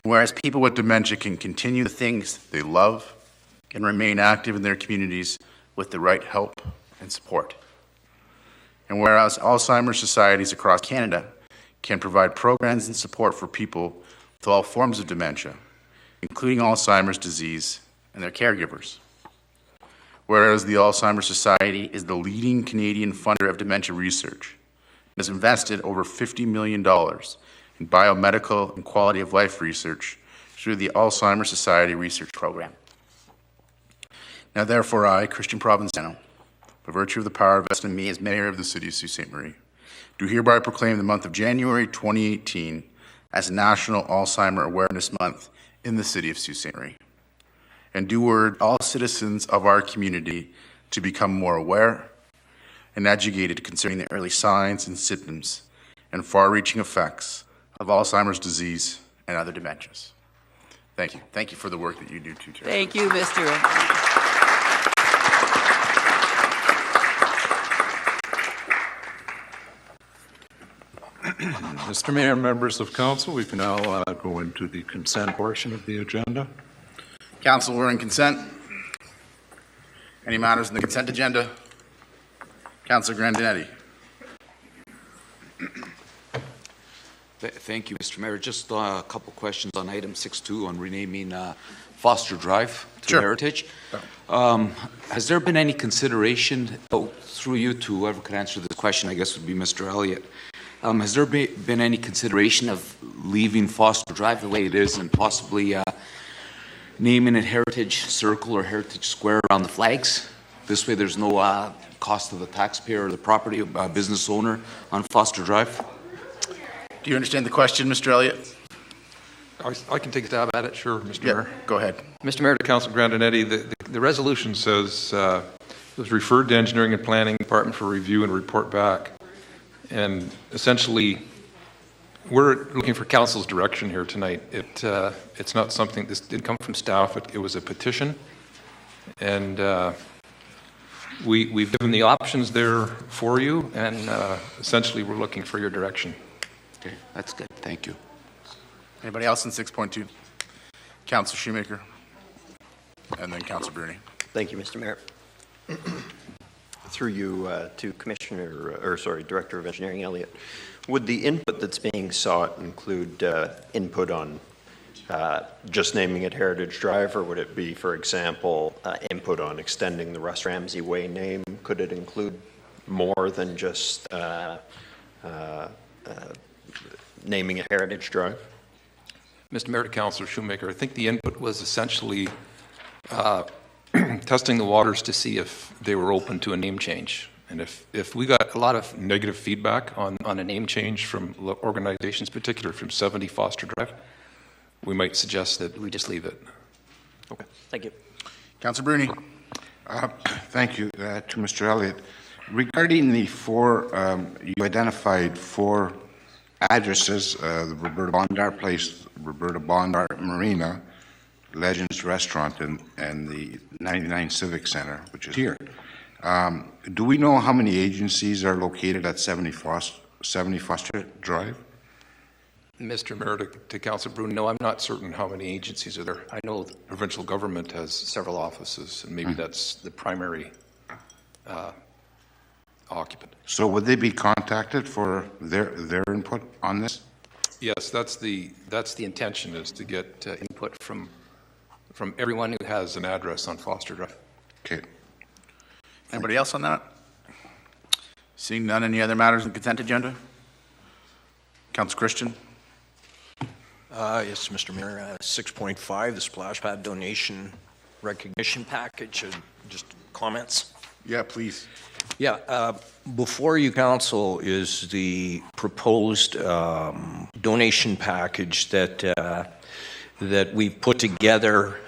S1: Whereas people with dementia can continue the things they love and remain active in their communities with the right help and support. And whereas Alzheimer's societies across Canada can provide programs and support for people with all forms of dementia, including Alzheimer's disease and their caregivers. Whereas the Alzheimer's Society is the leading Canadian funder of dementia research and has invested over $50 million in biomedical and quality of life research through the Alzheimer's Society Research Program. Now therefore I, Christian Provenzano, by virtue of the power vested in me as Mayor of the City of Sault Ste. Marie, do hereby proclaim the month of January 2018 as National Alzheimer Awareness Month in the City of Sault Ste. Marie, and do urge all citizens of our community to become more aware and educated concerning the early signs and symptoms and far-reaching effects of Alzheimer's disease and other dementias. Thank you. Thank you for the work that you do too, Terry.
S12: Thank you, Mr.
S3: Mr. Mayor, members of council, we can now go into the consent portion of the agenda.
S1: Council, we're in consent. Any matters in the consent agenda? Councilor Grandinetti.
S13: Thank you, Mr. Mayor. Just a couple questions on item 6.2 on renaming Foster Drive to Heritage. Has there been any consideration, through you to whoever could answer this question, I guess would be Mr. Elliott, has there been any consideration of leaving Foster Drive the way it is and possibly naming it Heritage Circle or Heritage Square around the flags? This way there's no cost to the taxpayer or the property business owner on Foster Drive.
S1: Do you understand the question, Mr. Elliott?
S14: I can take a stab at it, sure, Mr. Mayor.
S1: Go ahead.
S14: Mr. Mayor, to Councilor Grandinetti, the resolution says it was referred to Engineering and Planning Department for review and report back. And essentially, we're looking for council's direction here tonight. It's not something, this did come from staff, it was a petition. And we've given the options there for you, and essentially we're looking for your direction.
S13: Okay, that's good. Thank you.
S1: Anybody else in 6.2? Councilor Shoemaker, and then Councilor Bruni.
S15: Thank you, Mr. Mayor.
S5: Through you to Director of Engineering Elliott. Would the input that's being sought include input on just naming it Heritage Drive, or would it be, for example, input on extending the Russ Ramsey Way name? Could it include more than just naming it Heritage Drive?
S14: Mr. Mayor, to Councillor Shoemaker, I think the input was essentially testing the waters to see if they were open to a name change. And if we got a lot of negative feedback on a name change from organizations, particularly from 70 Foster Drive, we might suggest that we just leave it.
S5: Okay, thank you.
S1: Councillor Bruni.
S15: Thank you to Mr. Elliott. Regarding the you identified 4 addresses, the Roberta Bondar Place, Roberta Bondar Marina, Legends Restaurant, and the 99 Civic Center, which is here. Do we know how many agencies are located at 70 Foster Drive?
S14: Mr. Mayor, to Councillor Bruno, no, I'm not certain how many agencies are there. I know the provincial government has several offices, and maybe that's the primary occupant.
S15: So would they be contacted for their input on this?
S14: Yes, that's the intention, is to get input from everyone who has an address on Foster Drive.
S15: Okay.
S1: Anybody else on that? Seeing none, any other matters on the consent agenda? Councillor Christian.
S8: Yes, Mr. Mayor, 6.5, the splash pad donation recognition package, just comments?
S1: Yeah, please.
S8: Yeah, before you, Council, is the proposed donation package that we've put together.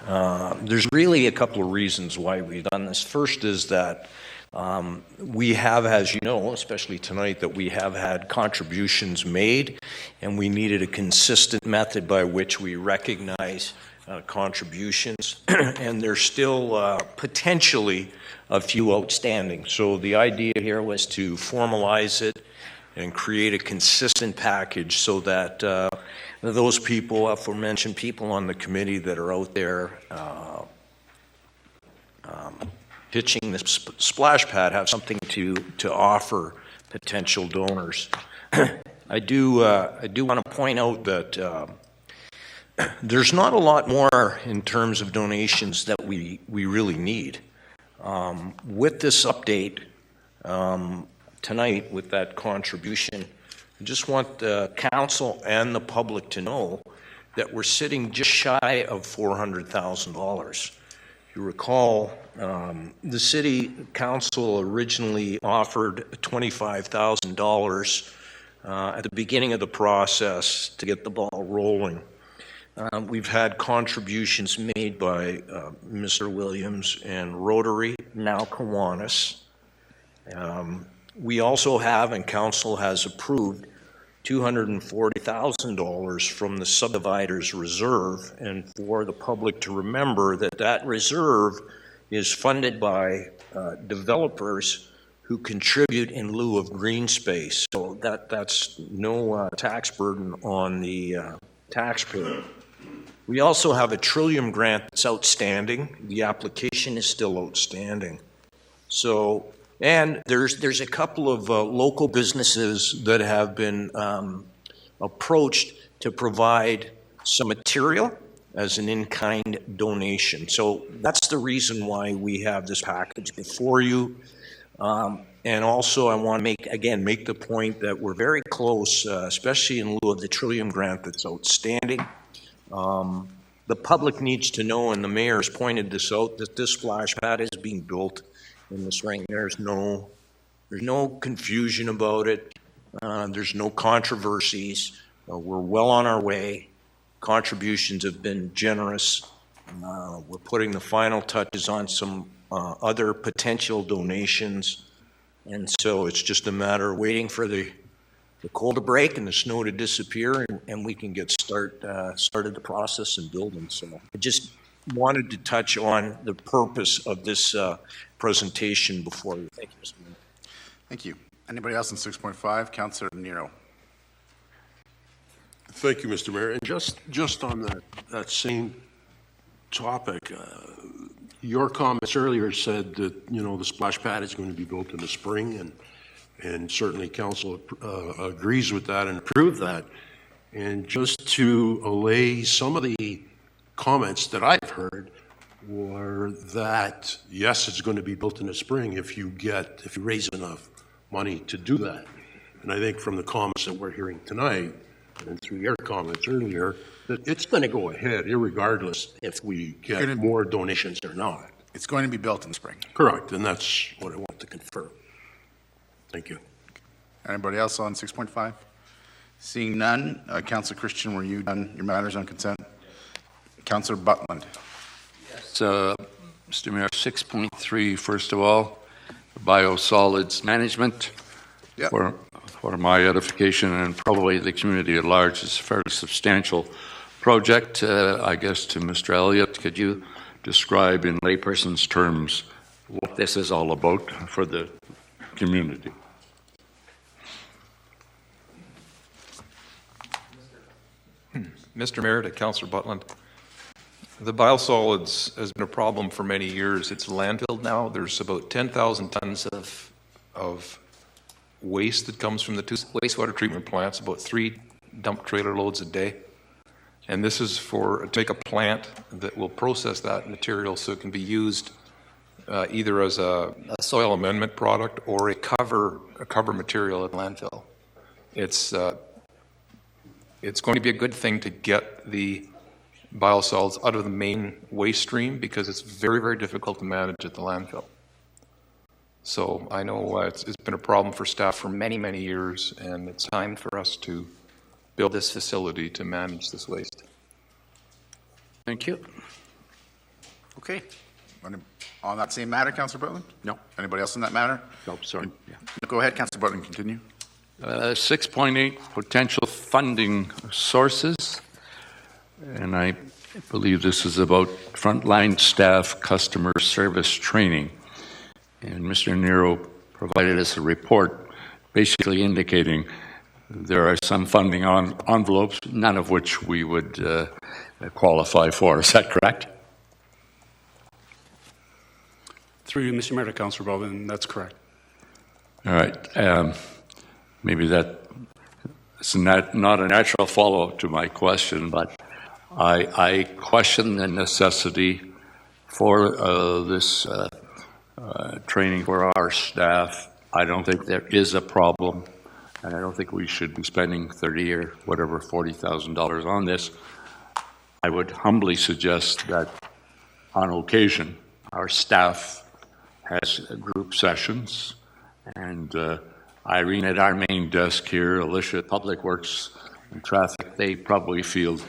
S8: There's really a couple of reasons why we've done this. First is that we have, as you know, especially tonight, that we have had contributions made, and we needed a consistent method by which we recognize contributions, and there's still potentially a few outstanding. So the idea here was to formalize it and create a consistent package so that those people, aforementioned people on the committee that are out there pitching this splash pad, have something to offer potential donors. I do want to point out that there's not a lot more in terms of donations that we really need. With this update tonight, with that contribution, I just want the council and the public to know that we're sitting just shy of $400,000. You recall, the city council originally offered $25,000 at the beginning of the process to get the ball rolling. We've had contributions made by Mr. Williams and Rotary, now Kiwanis. We also have, and council has approved, $240,000 from the subdividers reserve, and for the public to remember that that reserve is funded by developers who contribute in lieu of green space. So that's no tax burden on the taxpayer. We also have a Trillium grant that's outstanding. The application is still outstanding. So, and there's a couple of local businesses that have been approached to provide some material as an in-kind donation. So that's the reason why we have this package before you. And also I want to make the point that we're very close, especially in lieu of the Trillium grant that's outstanding. The public needs to know, and the mayor has pointed this out, that this splash pad is being built in this ring. There's no confusion about it. There's no controversies. We're well on our way. Contributions have been generous. We're putting the final touches on some other potential donations. And so it's just a matter of waiting for the cold to break and the snow to disappear, and we can get started the process and building. So I just wanted to touch on the purpose of this presentation before you. Thank you, Mr. Mayor.
S1: Thank you. Anybody else in 6.5? Councillor Nero.
S16: Thank you, Mr. Mayor. And just on that same topic, your comments earlier said that, you know, the splash pad is going to be built in the spring, and certainly council agrees with that and approved that. And just to allay some of the comments that I've heard were that, yes, it's going to be built in the spring if you raise enough money to do that. And I think from the comments that we're hearing tonight and through your comments earlier, that it's going to go ahead irregardless if we get more donations or not.
S1: It's going to be built in the spring.
S16: Correct, and that's what I want to confirm. Thank you.
S1: Anybody else on 6.5? Seeing none, Councillor Christian, were you done your matters on consent? Councillor Butland.
S17: Yes, Mr. Mayor, 6.3, first of all, biosolids management.
S1: Yep.
S17: For my edification and probably the community at large, is a fairly substantial project. I guess to Mr. Elliott, could you describe in layperson's terms what this is all about for the community?
S14: Mr. Mayor, to Councillor Butland, the biosolids has been a problem for many years. It's landfilled now. There's about 10,000 tons of waste that comes from the two wastewater treatment plants, about 3 dump trailer loads a day. And this is to make a plant that will process that material so it can be used either as a soil amendment product or a cover material at landfill. It's going to be a good thing to get the biosolids out of the main waste stream because it's very, very difficult to manage at the landfill. So I know it's been a problem for staff for many, many years, and it's time for us to build this facility to manage this waste.
S17: Thank you.
S1: Okay. On that same matter, Councillor Butland?
S17: No.
S1: Anybody else on that matter?
S17: No, sorry. Yeah.
S1: Go ahead, Councillor Butland, continue.
S17: 6.8, potential funding sources. And I believe this is about frontline staff customer service training. And Mr. Nero provided us a report basically indicating there are some funding envelopes, none of which we would qualify for. Is that correct?
S10: Through you, Mr. Mayor, to Councillor Baldwin, that's correct.
S17: All right. Maybe that's not a natural follow-up to my question, but I question the necessity for this training for our staff. I don't think there is a problem, and I don't think we should be spending $30,000 or whatever, $40,000 on this. I would humbly suggest that on occasion our staff has group sessions, and Irene at our main desk here, Alicia at Public Works and Traffic, they probably field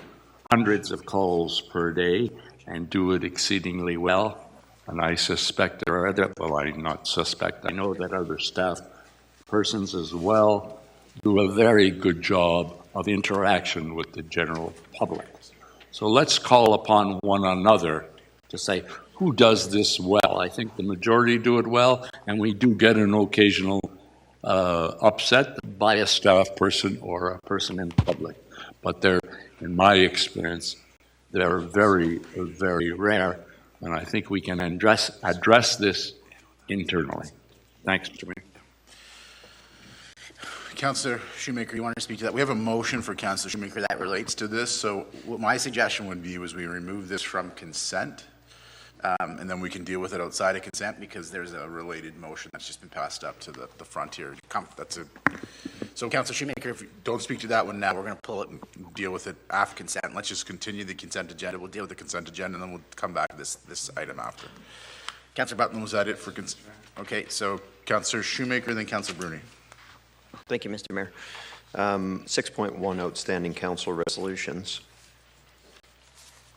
S17: hundreds of calls per day and do it exceedingly well. And I suspect there are other, well, I not suspect, I know that other staff persons as well do a very good job of interaction with the general public. So let's call upon one another to say, who does this well? I think the majority do it well, and we do get an occasional upset by a staff person or a person in public. But they're, in my experience, they're very, very rare, and I think we can address this internally. Thanks, Mr. Mayor.
S1: Councillor Shoemaker, you want to speak to that? We have a motion for Councillor Shoemaker that relates to this. So what my suggestion would be was we remove this from consent, and then we can deal with it outside of consent because there's a related motion that's just been passed up to the front here. So Councillor Shoemaker, if you don't speak to that one now, we're going to pull it and deal with it after consent. Let's just continue the consent agenda. We'll deal with the consent agenda, and then we'll come back to this item after. Councillor Button, was that it for consent? Okay, so Councillor Shoemaker, then Councillor Bruni.
S5: Thank you, Mr. Mayor. 6.1, outstanding council resolutions.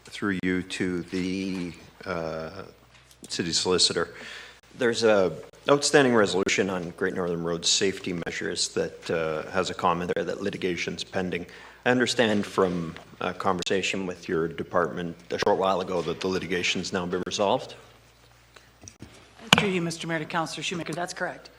S5: Through you to the city solicitor. There's a outstanding resolution on Great Northern Road safety measures that has a comment there that litigation's pending. I understand from a conversation with your department a short while ago that the litigation's now been resolved.
S18: Through you, Mr. Mayor, to Councillor Shoemaker, that's correct.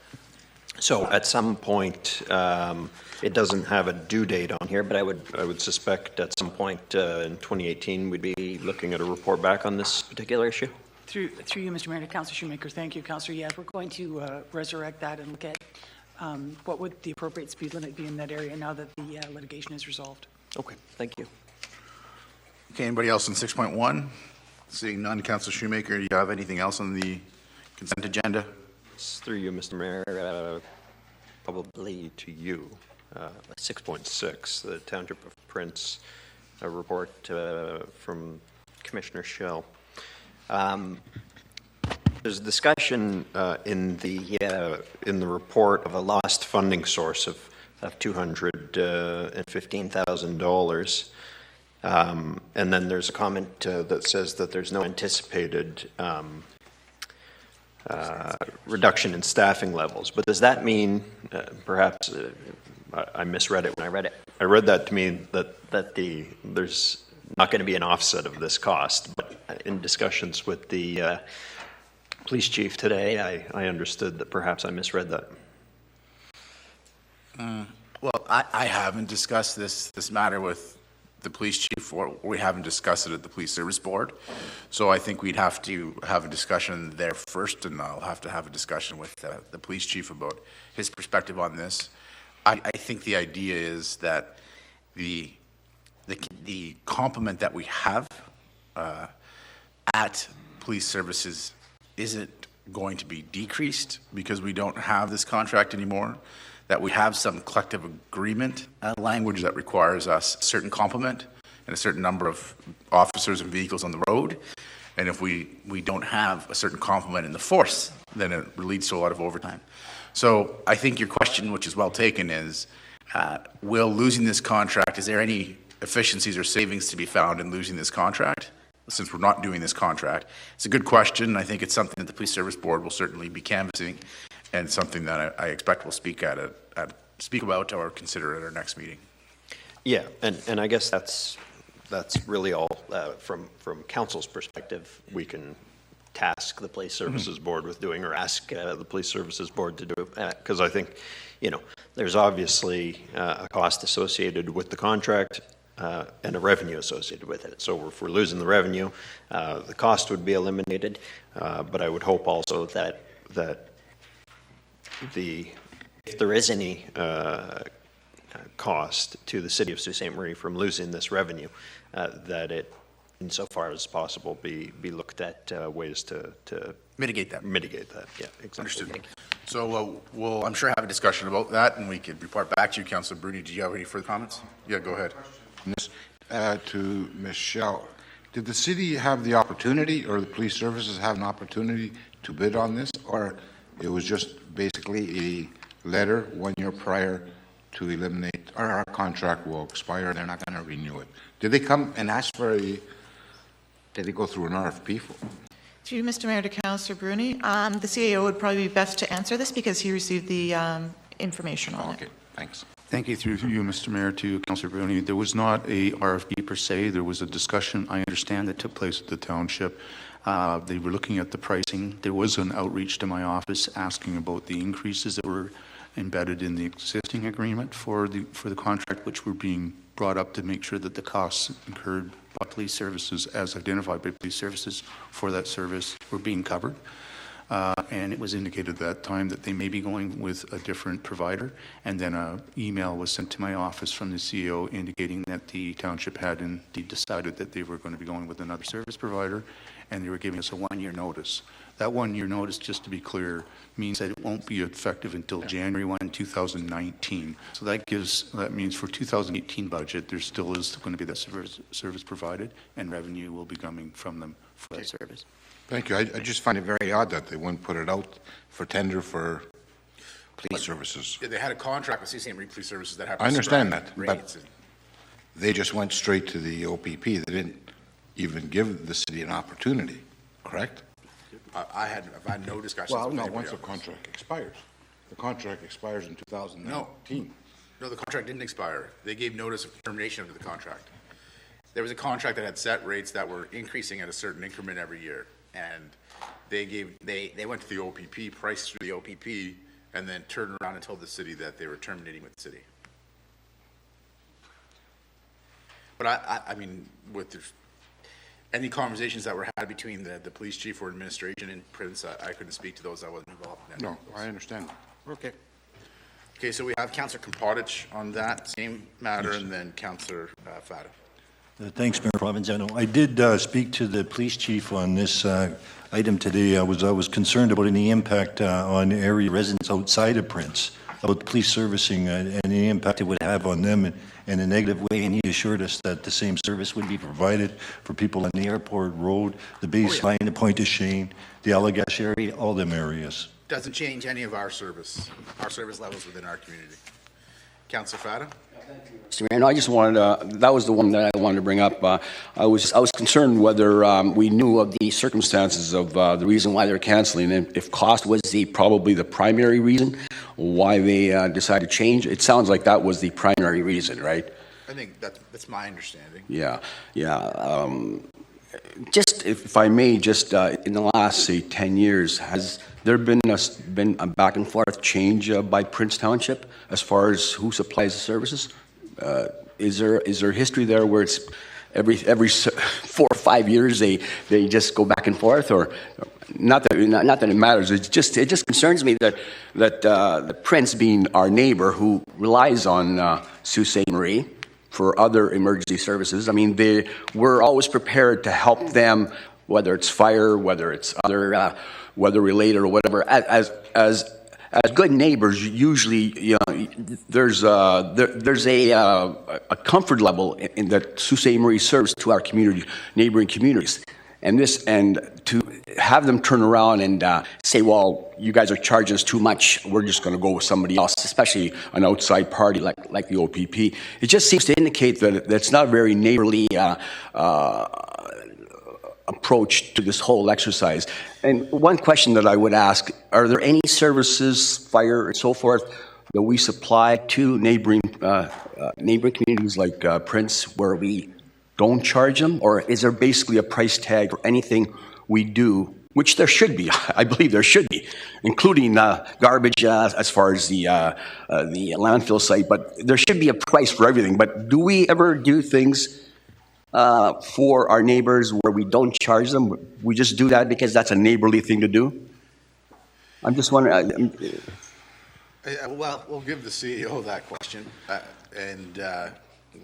S5: So at some point, it doesn't have a due date on here, but I would suspect at some point in 2018 we'd be looking at a report back on this particular issue.
S18: Through you, Mr. Mayor, to Councillor Shoemaker. Thank you, Councillor. Yes, we're going to resurrect that and look at what would the appropriate speed limit be in that area now that the litigation is resolved.
S5: Okay, thank you.
S1: Okay, anybody else on 6.1? Seeing none, Councillor Shoemaker, do you have anything else on the consent agenda?
S5: It's through you, Mr. Mayor, probably to you. 6.6, the Township of Prince report from Commissioner Schell. There's a discussion in the report of a lost funding source of $215,000. And then there's a comment that says that there's no anticipated reduction in staffing levels. But does that mean, perhaps I misread it when I read it. I read that to mean that there's not going to be an offset of this cost. But in discussions with the police chief today, I understood that perhaps I misread that.
S1: Well, I haven't discussed this matter with the police chief, or we haven't discussed it at the police service board. So I think we'd have to have a discussion there first, and I'll have to have a discussion with the police chief about his perspective on this. I think the idea is that the complement that we have at police services isn't going to be decreased because we don't have this contract anymore, that we have some collective agreement language that requires us a certain complement and a certain number of officers and vehicles on the road. And if we don't have a certain complement in the force, then it leads to a lot of overtime. So I think your question, which is well taken, is will losing this contract, is there any efficiencies or savings to be found in losing this contract since we're not doing this contract? It's a good question. I think it's something that the police service board will certainly be canvassing, and something that I expect we'll speak about or consider at our next meeting.
S5: Yeah, and I guess that's really all from council's perspective. We can task the police services board with doing, or ask the police services board to do it, because I think, there's obviously a cost associated with the contract and a revenue associated with it. So if we're losing the revenue, the cost would be eliminated, but I would hope also that if there is any cost to the city of Sault Ste. Marie from losing this revenue, that it, insofar as possible, be looked at ways to
S1: mitigate that.
S5: Mitigate that, yeah, exactly.
S1: Understood. So we'll, I'm sure, have a discussion about that, and we can report back to you, Councillor Bruni. Do you have any further comments? Yeah, go ahead.
S15: To Ms. Schell, did the city have the opportunity, or the police services have an opportunity to bid on this, or it was just basically a letter 1 year prior to eliminate, or our contract will expire, they're not going to renew it? Did they come and ask for did they go through an RFP for?
S19: Through Mr. Mayor to Councillor Bruni, the CAO would probably be best to answer this because he received the information on it.
S15: Okay, thanks.
S20: Thank you. Through you, Mr. Mayor, to Councillor Bruni. There was not a RFP per se. There was a discussion, I understand, that took place at the township. They were looking at the pricing. There was an outreach to my office asking about the increases that were embedded in the existing agreement for the contract, which were being brought up to make sure that the costs incurred by police services, as identified by police services for that service, were being covered. And it was indicated at that time that they may be going with a different provider. And then an email was sent to my office from the CEO indicating that the township had indeed decided that they were going to be going with another service provider, and they were giving us a 1 year notice. That 1 year notice, just to be clear, means that it won't be effective until January 1, 2019. So that means for 2018 budget, there still is going to be that service provided, and revenue will be coming from them for that service.
S15: Thank you. I just find it very odd that they wouldn't put it out for tender for police services.
S1: They had a contract with Sault Ste. Marie Police Services that had.
S15: I understand that, but they just went straight to the OPP. They didn't even give the city an opportunity, correct?
S1: I've had no discussions.
S15: Well,
S1: with
S15: no,
S1: anybody
S15: once the
S1: else.
S15: contract expires. The contract expires in 2019.
S1: No, the contract didn't expire. They gave notice of termination of the contract. There was a contract that had set rates that were increasing at a certain increment every year, and they went to the OPP, priced through the OPP, and then turned around and told the city that they were terminating with the city. But I mean, Any conversations that were had between the police chief or administration and Prince, I couldn't speak to those. I wasn't involved in that.
S15: No, I understand. Okay.
S1: Okay, so we have Councillor Kompotic on that same matter, and then Councillor Fada.
S21: Thanks, Mayor Provenzano. I did speak to the police chief on this item today. I was concerned about any impact on area residents outside of Prince, about police servicing and the impact it would have on them in a negative way, and he assured us that the same service would be provided for people on the airport road, the baseline, the Point of Shane, the Allagash area, all them areas.
S1: Doesn't change any of our service levels within our community. Councillor Fada?
S22: Mr. Mayor, no, I just wanted that was the one that I wanted to bring up. I was concerned whether we knew of the circumstances of the reason why they're canceling, and if cost was probably the primary reason why they decided to change. It sounds like that was the primary reason, right?
S1: I think that's my understanding.
S22: Yeah. Just if I may, just in the last, say, 10 years, has there been a back and forth change by Prince Township as far as who supplies the services? Is there history there where it's every 4 or 5 years they just go back and forth, or not that it matters? It just concerns me that the Prince, being our neighbor who relies on Sault Ste. Marie for other emergency services, I mean, we're always prepared to help them, whether it's fire, whether it's other weather-related or whatever. As good neighbors, usually, there's a comfort level in that Sault Ste. Marie serves to our community, neighboring communities, and to have them turn around and say, "Well, you guys are charging us too much. We're just going to go with somebody else," especially an outside party like the OPP. It just seems to indicate that it's not a very neighborly approach to this whole exercise. And one question that I would ask, are there any services, fire and so forth, that we supply to neighboring communities like Prince where we don't charge them? Or is there basically a price tag for anything we do, which there should be, I believe there should be, including garbage as far as the landfill site, but there should be a price for everything. But do we ever do things for our neighbors where we don't charge them? We just do that because that's a neighborly thing to do? I'm just wondering.
S1: Well, we'll give the CEO that question, and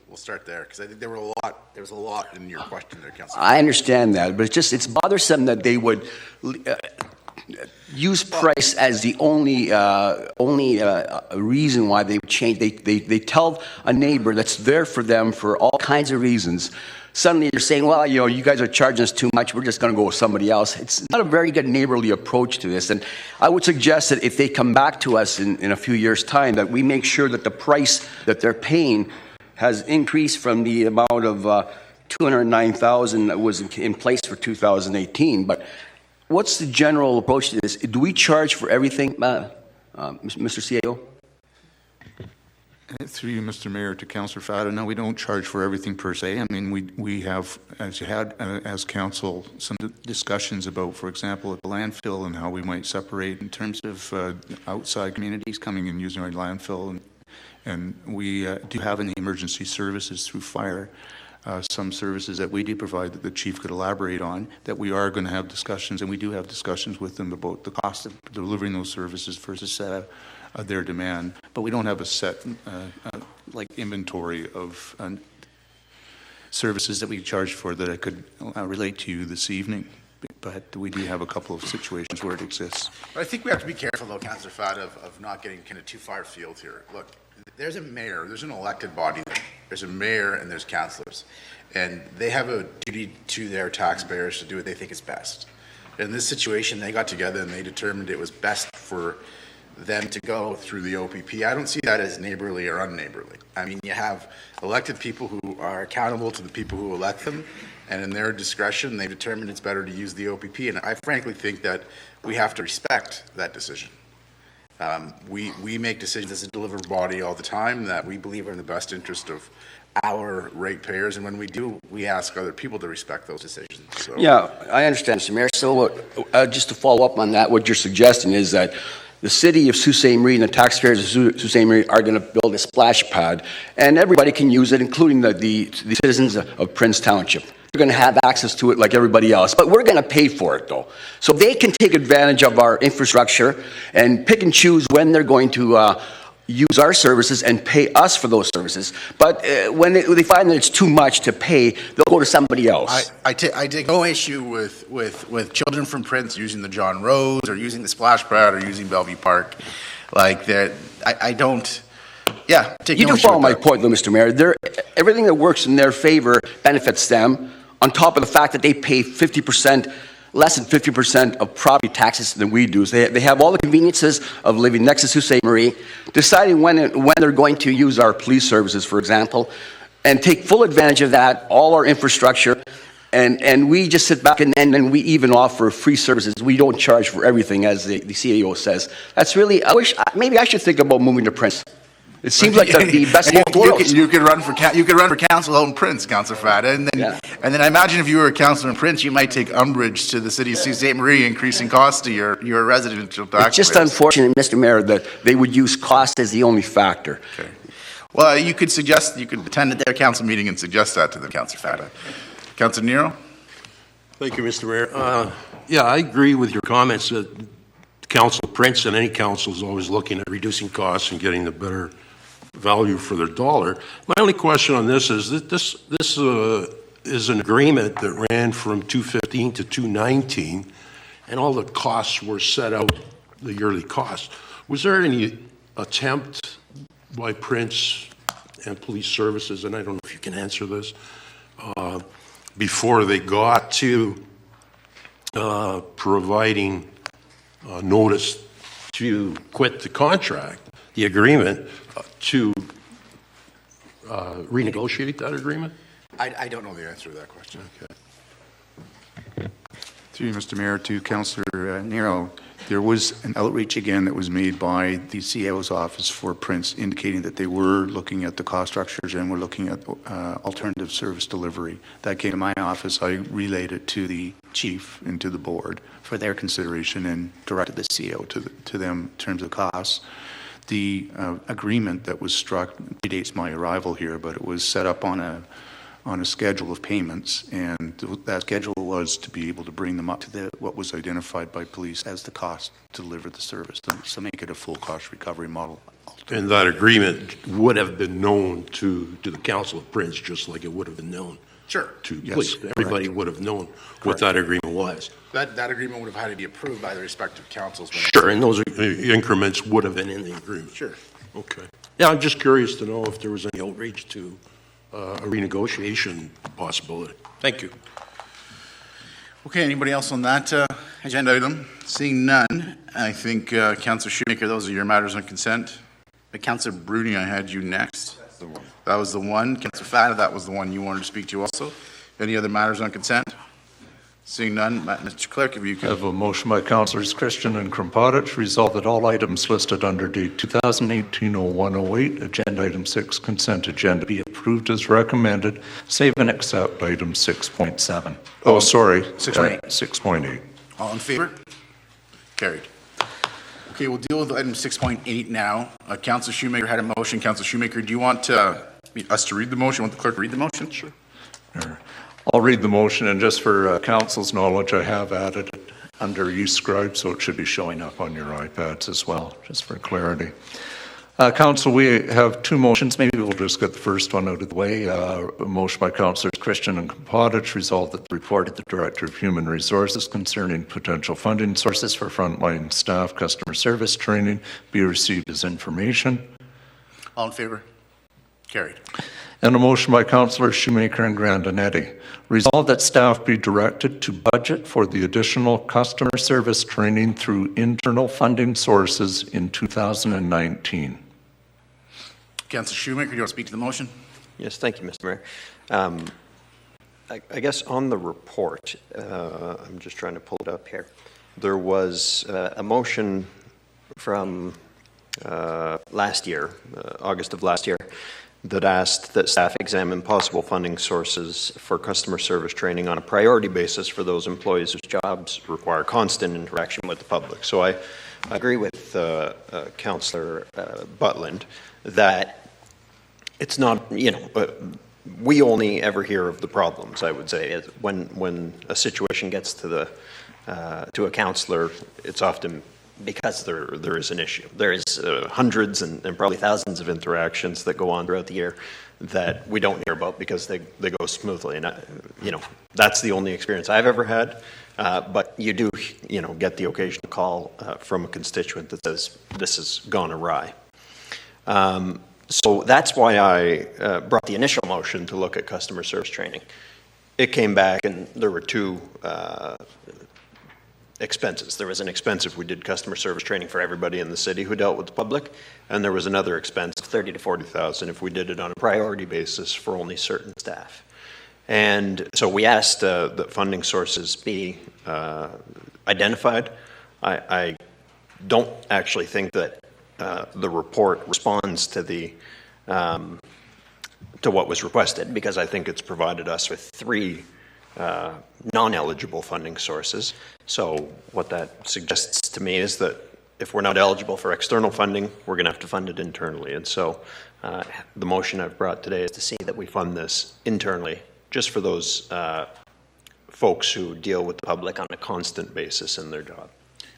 S1: we'll start there, because I think there was a lot in your question there, Councillor.
S22: I understand that, but it's bothersome that they would use price as the only reason why they would change. They tell a neighbor that's there for them for all kinds of reasons. Suddenly they're saying, "Well, you guys are charging us too much. We're just going to go with somebody else." It's not a very good neighborly approach to this. And I would suggest that if they come back to us in a few years' time, that we make sure that the price that they're paying has increased from the amount of $209,000 that was in place for 2018. But what's the general approach to this? Do we charge for everything, Mr. CAO?
S20: Through you, Mr. Mayor, to Councillor Fada, no, we don't charge for everything per se. I mean, we have, as you had as council, some discussions about, for example, at the landfill and how we might separate in terms of outside communities coming and using our landfill. And we do have in the emergency services through fire some services that we do provide that the chief could elaborate on, that we are going to have discussions, and we do have discussions with them about the cost of delivering those services versus their demand. But we don't have a set inventory of services that we charge for that I could relate to you this evening. But we do have a couple of situations where it exists.
S1: I think we have to be careful, though, Councillor Fada, of not getting kind of too far afield here. Look, there's a mayor, there's an elected body there. There's a mayor and there's councillors. And they have a duty to their taxpayers to do what they think is best. In this situation, they got together and they determined it was best for them to go through the OPP. I don't see that as neighborly or unneighborly. I mean, you have elected people who are accountable to the people who elect them, and in their discretion, they determined it's better to use the OPP. And I frankly think that we have to respect that decision. We make decisions as a delivered body all the time that we believe are in the best interest of our ratepayers, and when we do, we ask other people to respect those decisions. So.
S22: Yeah, I understand, Mr. Mayor. So just to follow up on that, what you're suggesting is that the city of Sault Ste. Marie and the taxpayers of Sault Ste. Marie are going to build a splash pad, and everybody can use it, including the citizens of Prince Township. going to have access to it like everybody else. But we're going to pay for it, though. So they can take advantage of our infrastructure and pick and choose when they're going to use our services and pay us for those services. But when they find that it's too much to pay, they'll go to somebody else.
S1: I take no issue with children from Prince using the John Rose or using the splash pad or using Bellevue Park. Like that, I don't. Yeah, take
S22: You
S1: no
S22: do
S1: issue
S22: follow
S1: with
S22: my
S1: that.
S22: point, though, Mr. Mayor. Everything that works in their favor benefits them, on top of the fact that they pay 50%, less than 50% of property taxes than we do. So they have all the conveniences of living next to Sault Ste. Marie, deciding when they're going to use our police services, for example, and take full advantage of that, all our infrastructure, and we just sit back and we even offer free services. We don't charge for everything, as the CAO says. That's really, maybe I should think about moving to Prince. It seems like the best of both worlds.
S1: You could run for council out in Prince, Councillor Fada, and then I imagine if you were a councillor in Prince, you might take umbrage to the city of Sault Ste. Marie increasing costs to your residential tax.
S22: It's just unfortunate, Mr. Mayor, that they would use cost as the only factor.
S1: Okay. Well, you could attend their council meeting and suggest that to them, Councillor Fada. Councillor Nero?
S16: Thank you, Mr. Mayor. Yeah, I agree with your comments that Council Prince and any council is always looking at reducing costs and getting the better value for their dollar. My only question on this is that this is an agreement that ran from 2015 to 2019, and all the costs were set out, the yearly costs. Was there any attempt by Prince and police services, and I don't know if you can answer this, before they got to providing notice to quit the contract, the agreement, to renegotiate that agreement?
S1: I don't know the answer to that question.
S16: Okay.
S20: Through you, Mr. Mayor, to Councillor Nero, there was an outreach again that was made by the CAO's office for Prince, indicating that they were looking at the cost structures and were looking at alternative service delivery. That came to my office. I relayed it to the chief and to the board for their consideration and directed the CAO to them in terms of costs. The agreement that was struck predates my arrival here, but it was set up on a schedule of payments, and that schedule was to be able to bring them up to what was identified by police as the cost to deliver the service, so make it a full cost recovery model.
S16: And that agreement would have been known to the Council of Prince, just like it would have been known to police. Everybody would have known what that agreement was.
S1: That agreement would have had to be approved by the respective councils.
S16: Sure, and those increments would have been in the agreement.
S1: Sure.
S16: Okay. Yeah, I'm just curious to know if there was any outreach to a renegotiation possibility. Thank you.
S1: Okay, anybody else on that agenda item? Seeing none, I think Councillor Shoemaker, those are your matters on consent. Councillor Bruni, I had you next. That's the one. That was the one. Councillor Fada, that was the one you wanted to speak to also. Any other matters on consent? Seeing none, Mr. Clerk, if you could.
S3: I have a motion by Councillors Christian and Krampotic, resolve that all items listed under date 2018-0108, agenda item 6, consent agenda, be approved as recommended, save and accept item 6.7. Oh, sorry.
S1: 6.8.
S3: 6.8.
S1: All in favor? Carried. Okay, we'll deal with item 6.8 now. Councillor Shoemaker had a motion. Councillor Shoemaker, do you want us to read the motion? Want the clerk to read the motion? Sure.
S3: I'll read the motion, and just for council's knowledge, I have added it under e-scribe, so it should be showing up on your iPads as well, just for clarity. Council, we have two motions. Maybe we'll just get the first one out of the way. A motion by Councillors Christian and Krampotic, resolve that the report of the Director of Human Resources concerning potential funding sources for frontline staff customer service training be received as information.
S1: All in favor? Carried.
S3: And a motion by Councillors Shoemaker and Grandinetti. Resolve that staff be directed to budget for the additional customer service training through internal funding sources in 2019.
S1: Councillor Shoemaker, do you want to speak to the motion?
S5: Yes, thank you, Mr. Mayor. I guess on the report, I'm just trying to pull it up here. There was a motion from last year, August of last year, that asked that staff examine possible funding sources for customer service training on a priority basis for those employees whose jobs require constant interaction with the public. So I agree with Councillor Butland that it's not, we only ever hear of the problems, I would say. When a situation gets to a counselor, it's often because there is an issue. There is hundreds and probably thousands of interactions that go on throughout the year that we don't hear about because they go smoothly. And, that's the only experience I've ever had. But you do, get the occasional call from a constituent that says, this has gone awry. So that's why I brought the initial motion to look at customer service training. It came back and there were two expenses. There was an expense if we did customer service training for everybody in the city who dealt with the public, and there was another expense of $30,000 to $40,000 if we did it on a priority basis for only certain staff. And so we asked that funding sources be identified. I don't actually think that the report responds to what was requested, because I think it's provided us with three non-eligible funding sources. So what that suggests to me is that if we're not eligible for external funding, we're going to have to fund it internally. And so the motion I've brought today is to see that we fund this internally, just for those folks who deal with the public on a constant basis in their job.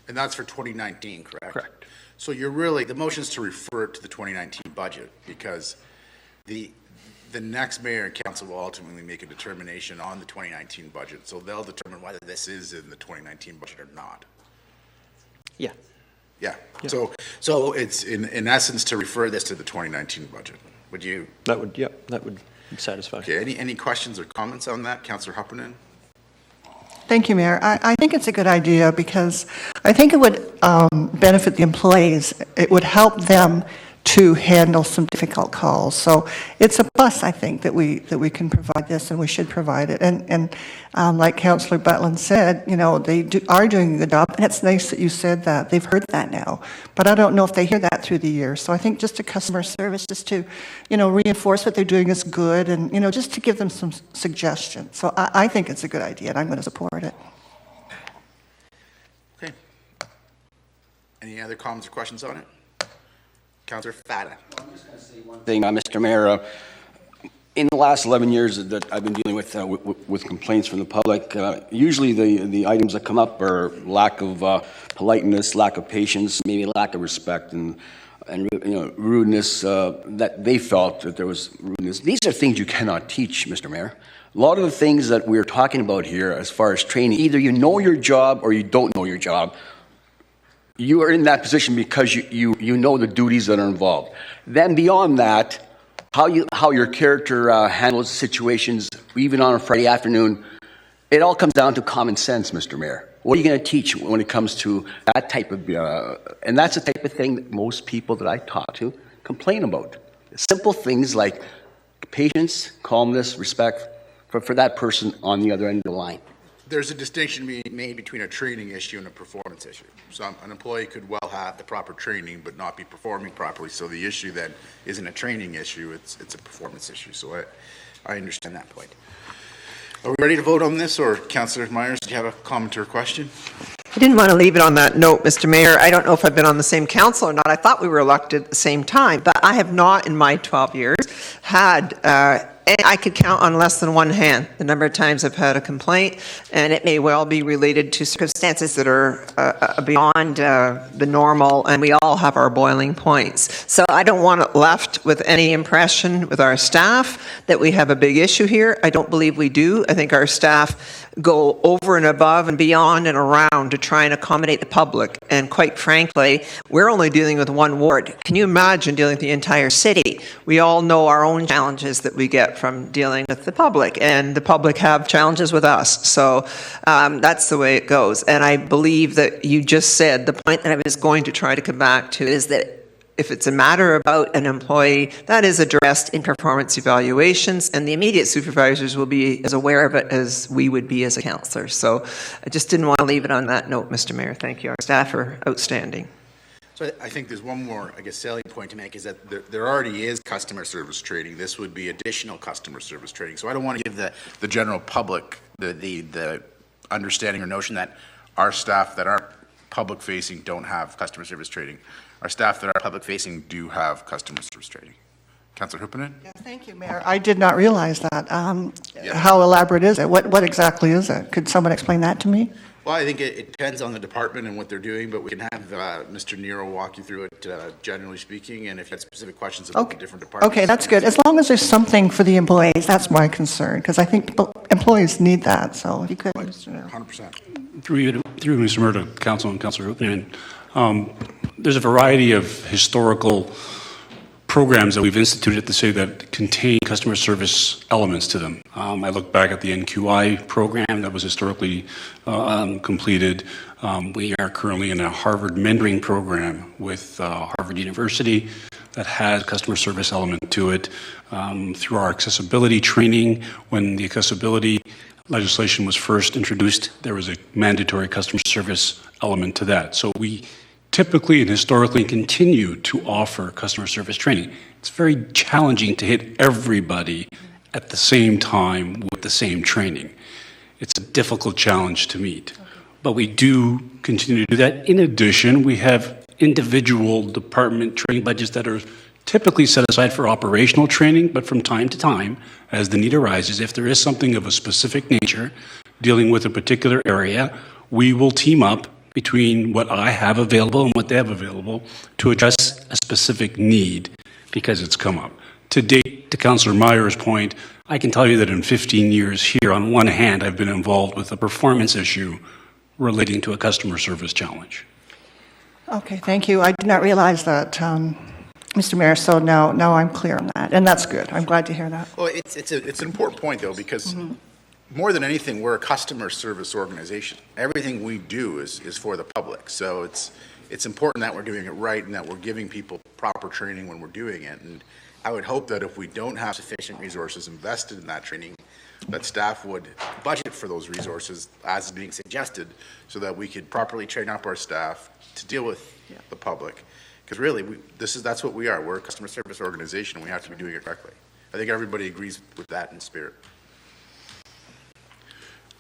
S1: And that's for 2019, correct?
S5: Correct.
S1: So the motion is to refer it to the 2019 budget, because the next mayor and council will ultimately make a determination on the 2019 budget. So they'll determine whether this is in the 2019 budget or not.
S5: Yeah.
S1: Yeah. So it's in essence to refer this to the 2019 budget. Would you?
S5: That would satisfy.
S1: Okay. Any questions or comments on that, Councillor Huppernan?
S4: Thank you, Mayor. I think it's a good idea, because I think it would benefit the employees. It would help them to handle some difficult calls. So it's a plus, I think, that we can provide this, and we should provide it. And like Councillor Butland said, they are doing a good job, and it's nice that you said that. They've heard that now. But I don't know if they hear that through the year. So I think just a customer service, just to, reinforce what they're doing is good, and, just to give them some suggestions. So I think it's a good idea, and I'm going to support it.
S1: Okay. Any other comments or questions on it? Councillor Fata.
S22: I'm just going to say one thing, Mr. Mayor. In the last 11 years that I've been dealing with complaints from the public, usually the items that come up are lack of politeness, lack of patience, maybe lack of respect, and rudeness. That they felt that there was rudeness. These are things you cannot teach, Mr. Mayor. A lot of the things that we're talking about here, as far as training, either you know your job or you don't know your job. You are in that position because you know the duties that are involved. Then beyond that, how your character handles situations, even on a Friday afternoon, it all comes down to common sense, Mr. Mayor. What are you going to teach when it comes to that type of, and that's the type of thing that most people that I talk to complain about. Simple things like patience, calmness, respect for that person on the other end of the line.
S1: There's a distinction being made between a training issue and a performance issue. So an employee could well have the proper training but not be performing properly. So the issue then isn't a training issue, it's a performance issue. So I understand that point. Are we ready to vote on this, or Councillor Myers, do you have a comment or a question?
S2: I didn't want to leave it on that note, Mr. Mayor. I don't know if I've been on the same council or not. I thought we were elected at the same time, but I have not in my 12 years had and I could count on less than one hand the number of times I've had a complaint, and it may well be related to circumstances that are beyond the normal, and we all have our boiling points. So I don't want it left with any impression with our staff that we have a big issue here. I don't believe we do. I think our staff go over and above and beyond and around to try and accommodate the public. And quite frankly, we're only dealing with one ward. Can you imagine dealing with the entire city? We all know our own challenges that we get from dealing with the public, and the public have challenges with us. So that's the way it goes. And I believe that you just said, the point that I was going to try to come back to is that if it's a matter about an employee, that is addressed in performance evaluations, and the immediate supervisors will be as aware of it as we would be as a councillor. So I just didn't want to leave it on that note, Mr. Mayor. Thank you. Our staff are outstanding.
S1: So I think there's one more, salient point to make, is that there already is customer service training. This would be additional customer service training. So I don't want to give the general public the understanding or notion that our staff that aren't public-facing don't have customer service training. Our staff that are public-facing do have customer service training. Councillor Hupinen?
S4: Yeah, thank you, Mayor. I did not realize that. How elaborate is it? What exactly is it? Could someone explain that to me?
S1: Well, I think it depends on the department and what they're doing, but we can have Mr. Nero walk you through it, generally speaking, and if you had specific questions about the different departments.
S4: Okay, that's good. As long as there's something for the employees, that's my concern, because I think employees need that, so if you could, Mr. Nero.
S1: 100%.
S6: Through Mr. Mayor to Council and Councillor Hupinen, there's a variety of historical programs that we've instituted at the city that contain customer service elements to them. I look back at the NQI program that was historically completed. We are currently in a Harvard mentoring program with Harvard University that has customer service element to it. Through our accessibility training, when the accessibility legislation was first introduced, there was a mandatory customer service element to that. So we typically and historically continue to offer customer service training. It's very challenging to hit everybody at the same time with the same training. It's a difficult challenge to meet, but we do continue to do that. In addition, we have individual department training budgets that are typically set aside for operational training, but from time to time, as the need arises, if there is something of a specific nature dealing with a particular area, we will team up between what I have available and what they have available to address a specific need because it's come up. To date, to Councillor Meyer's point, I can tell you that in 15 years here, on one hand, I've been involved with a performance issue relating to a customer service challenge.
S4: Okay, thank you. I did not realize that, Mr. Mayor, so now I'm clear on that, and that's good. I'm glad to hear that.
S1: Well, it's an important point, though, because more than anything, we're a customer service organization. Everything we do is for the public. So it's important that we're doing it right and that we're giving people proper training when we're doing it. And I would hope that if we don't have sufficient resources invested in that training, that staff would budget for those resources as being suggested so that we could properly train up our staff to deal with the public. Because really, that's what we are. We're a customer service organization, and we have to be doing it correctly. I think everybody agrees with that in spirit.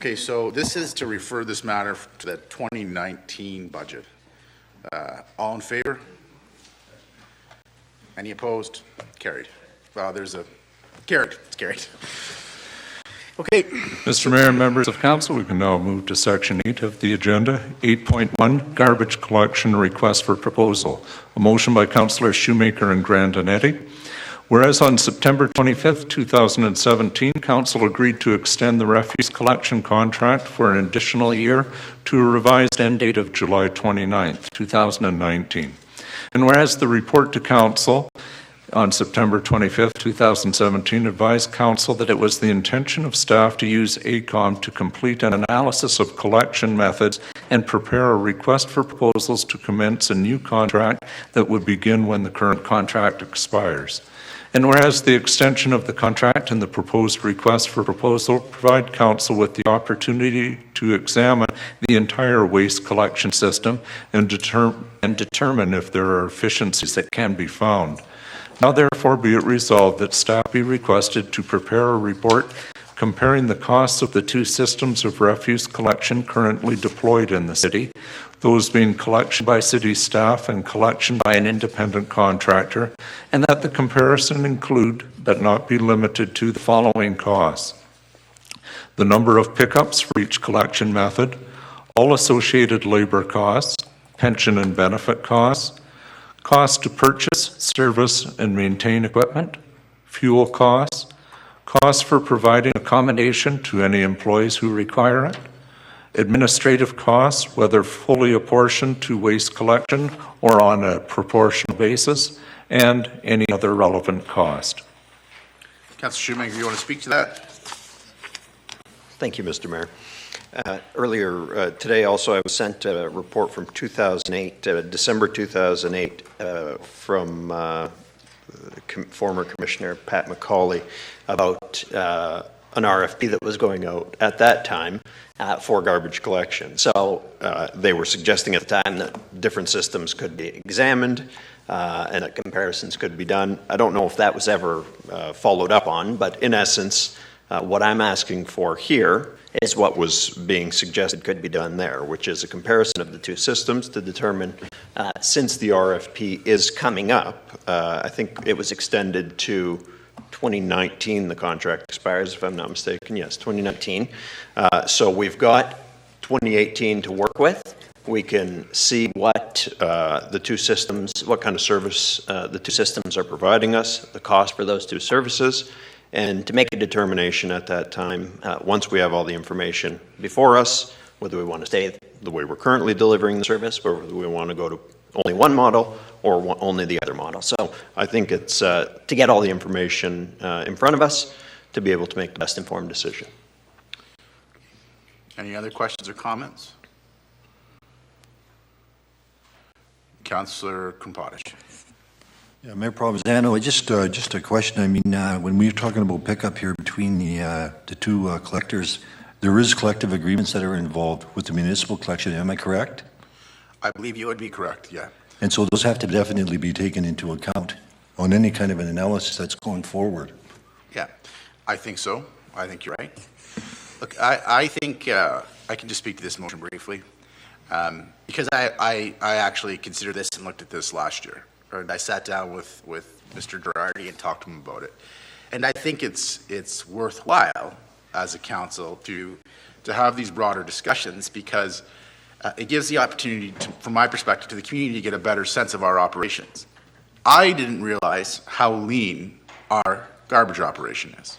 S1: Okay, so this is to refer this matter to the 2019 budget. All in favor? Any opposed? Carried. It's carried. Okay.
S3: Mr. Mayor and members of council, we can now move to section 8 of the agenda. 8.1, garbage collection request for proposal. A motion by Councillor Shoemaker and Grandinetti. Whereas on September 25th, 2017, Council agreed to extend the refuse collection contract for an additional year to a revised end date of July 29th, 2019. And whereas the report to Council on September 25th, 2017, advised Council that it was the intention of staff to use ACOM to complete an analysis of collection methods and prepare a request for proposals to commence a new contract that would begin when the current contract expires. And whereas the extension of the contract and the proposed request for proposal provide Council with the opportunity to examine the entire waste collection system and determine if there are efficiencies that can be found. Now therefore be it resolved that staff be requested to prepare a report comparing the costs of the two systems of refuse collection currently deployed in the city, those being collection by city staff and collection by an independent contractor, and that the comparison include, but not be limited to, the following costs: the number of pickups for each collection method, all associated labor costs, pension and benefit costs, cost to purchase, service, and maintain equipment, fuel costs, costs for providing accommodation to any employees who require it, administrative costs, whether fully apportioned to waste collection or on a proportional basis, and any other relevant cost.
S1: Councillor Shoemaker, you want to speak to that?
S5: Thank you, Mr. Mayor. Earlier today also I was sent a report from 2008, December 2008, from former Commissioner Pat McCauley about an RFP that was going out at that time for garbage collection. So they were suggesting at the time that different systems could be examined and that comparisons could be done. I don't know if that was ever followed up on, but in essence, what I'm asking for here is what was being suggested could be done there, which is a comparison of the two systems to determine, since the RFP is coming up, I think it was extended to 2019, the contract expires, if I'm not mistaken. Yes, 2019. So we've got 2018 to work with. We can see what the two systems, what kind of service the two systems are providing us, the cost for those two services, and to make a determination at that time, once we have all the information before us, whether we want to stay the way we're currently delivering the service, or whether we want to go to only one model or only the other model. So I think it's to get all the information in front of us to be able to make the best informed decision.
S1: Any other questions or comments? Councillor Krumpadic.
S21: Yeah, Mayor Provenzano, just a question. I mean, when we're talking about pickup here between the two collectors, there is collective agreements that are involved with the municipal collection. Am I correct?
S1: I believe you would be correct, yeah.
S21: And so those have to definitely be taken into account on any kind of an analysis that's going forward.
S1: Yeah, I think so. I think you're right. Look, I think I can just speak to this motion briefly because I actually considered this and looked at this last year. And I sat down with Mr. Girardi and talked to him about it. And I think it's worthwhile as a council to have these broader discussions because it gives the opportunity, from my perspective, to the community to get a better sense of our operations. I didn't realize how lean our garbage operation is.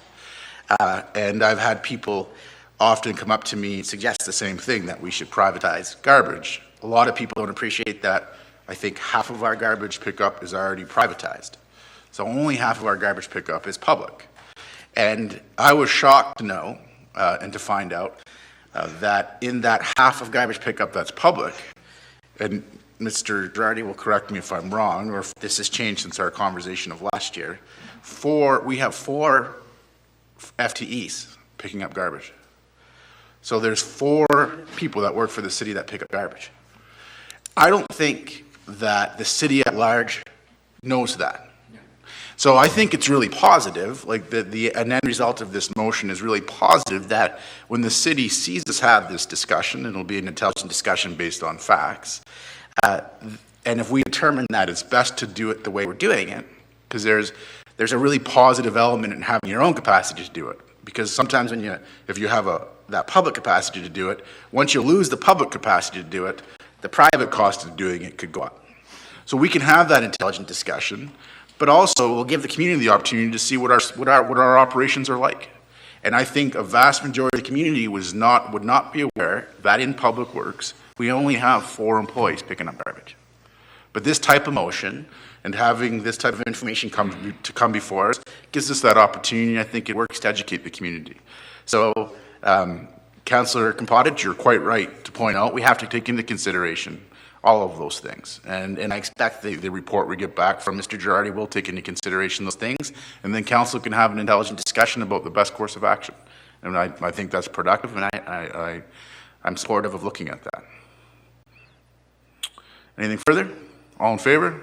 S1: And I've had people often come up to me and suggest the same thing, that we should privatize garbage. A lot of people don't appreciate that. I think half of our garbage pickup is already privatized. So only half of our garbage pickup is public. And I was shocked to know and to find out that in that half of garbage pickup that's public, and Mr. Girardi will correct me if I'm wrong, or if this has changed since our conversation of last year, we have 4 FTEs picking up garbage. So there's 4 people that work for the city that pick up garbage. I don't think that the city at large knows that. So I think it's really positive, like an end result of this motion is really positive, that when the city sees us have this discussion, it'll be an intelligent discussion based on facts, and if we determine that it's best to do it the way we're doing it, because there's a really positive element in having your own capacity to do it. Because sometimes if you have that public capacity to do it, once you lose the public capacity to do it, the private cost of doing it could go up. So we can have that intelligent discussion, but also we'll give the community the opportunity to see what our operations are like. And I think a vast majority of the community would not be aware that in Public Works, we only have 4 employees picking up garbage. But this type of motion and having this type of information come before us gives us that opportunity. I think it works to educate the community. So, Councillor Krumpadic, you're quite right to point out we have to take into consideration all of those things. And I expect the report we get back from Mr. Girardi will take into consideration those things, and then council can have an intelligent discussion about the best course of action. And I think that's productive, and I'm supportive of looking at that. Anything further? All in favor?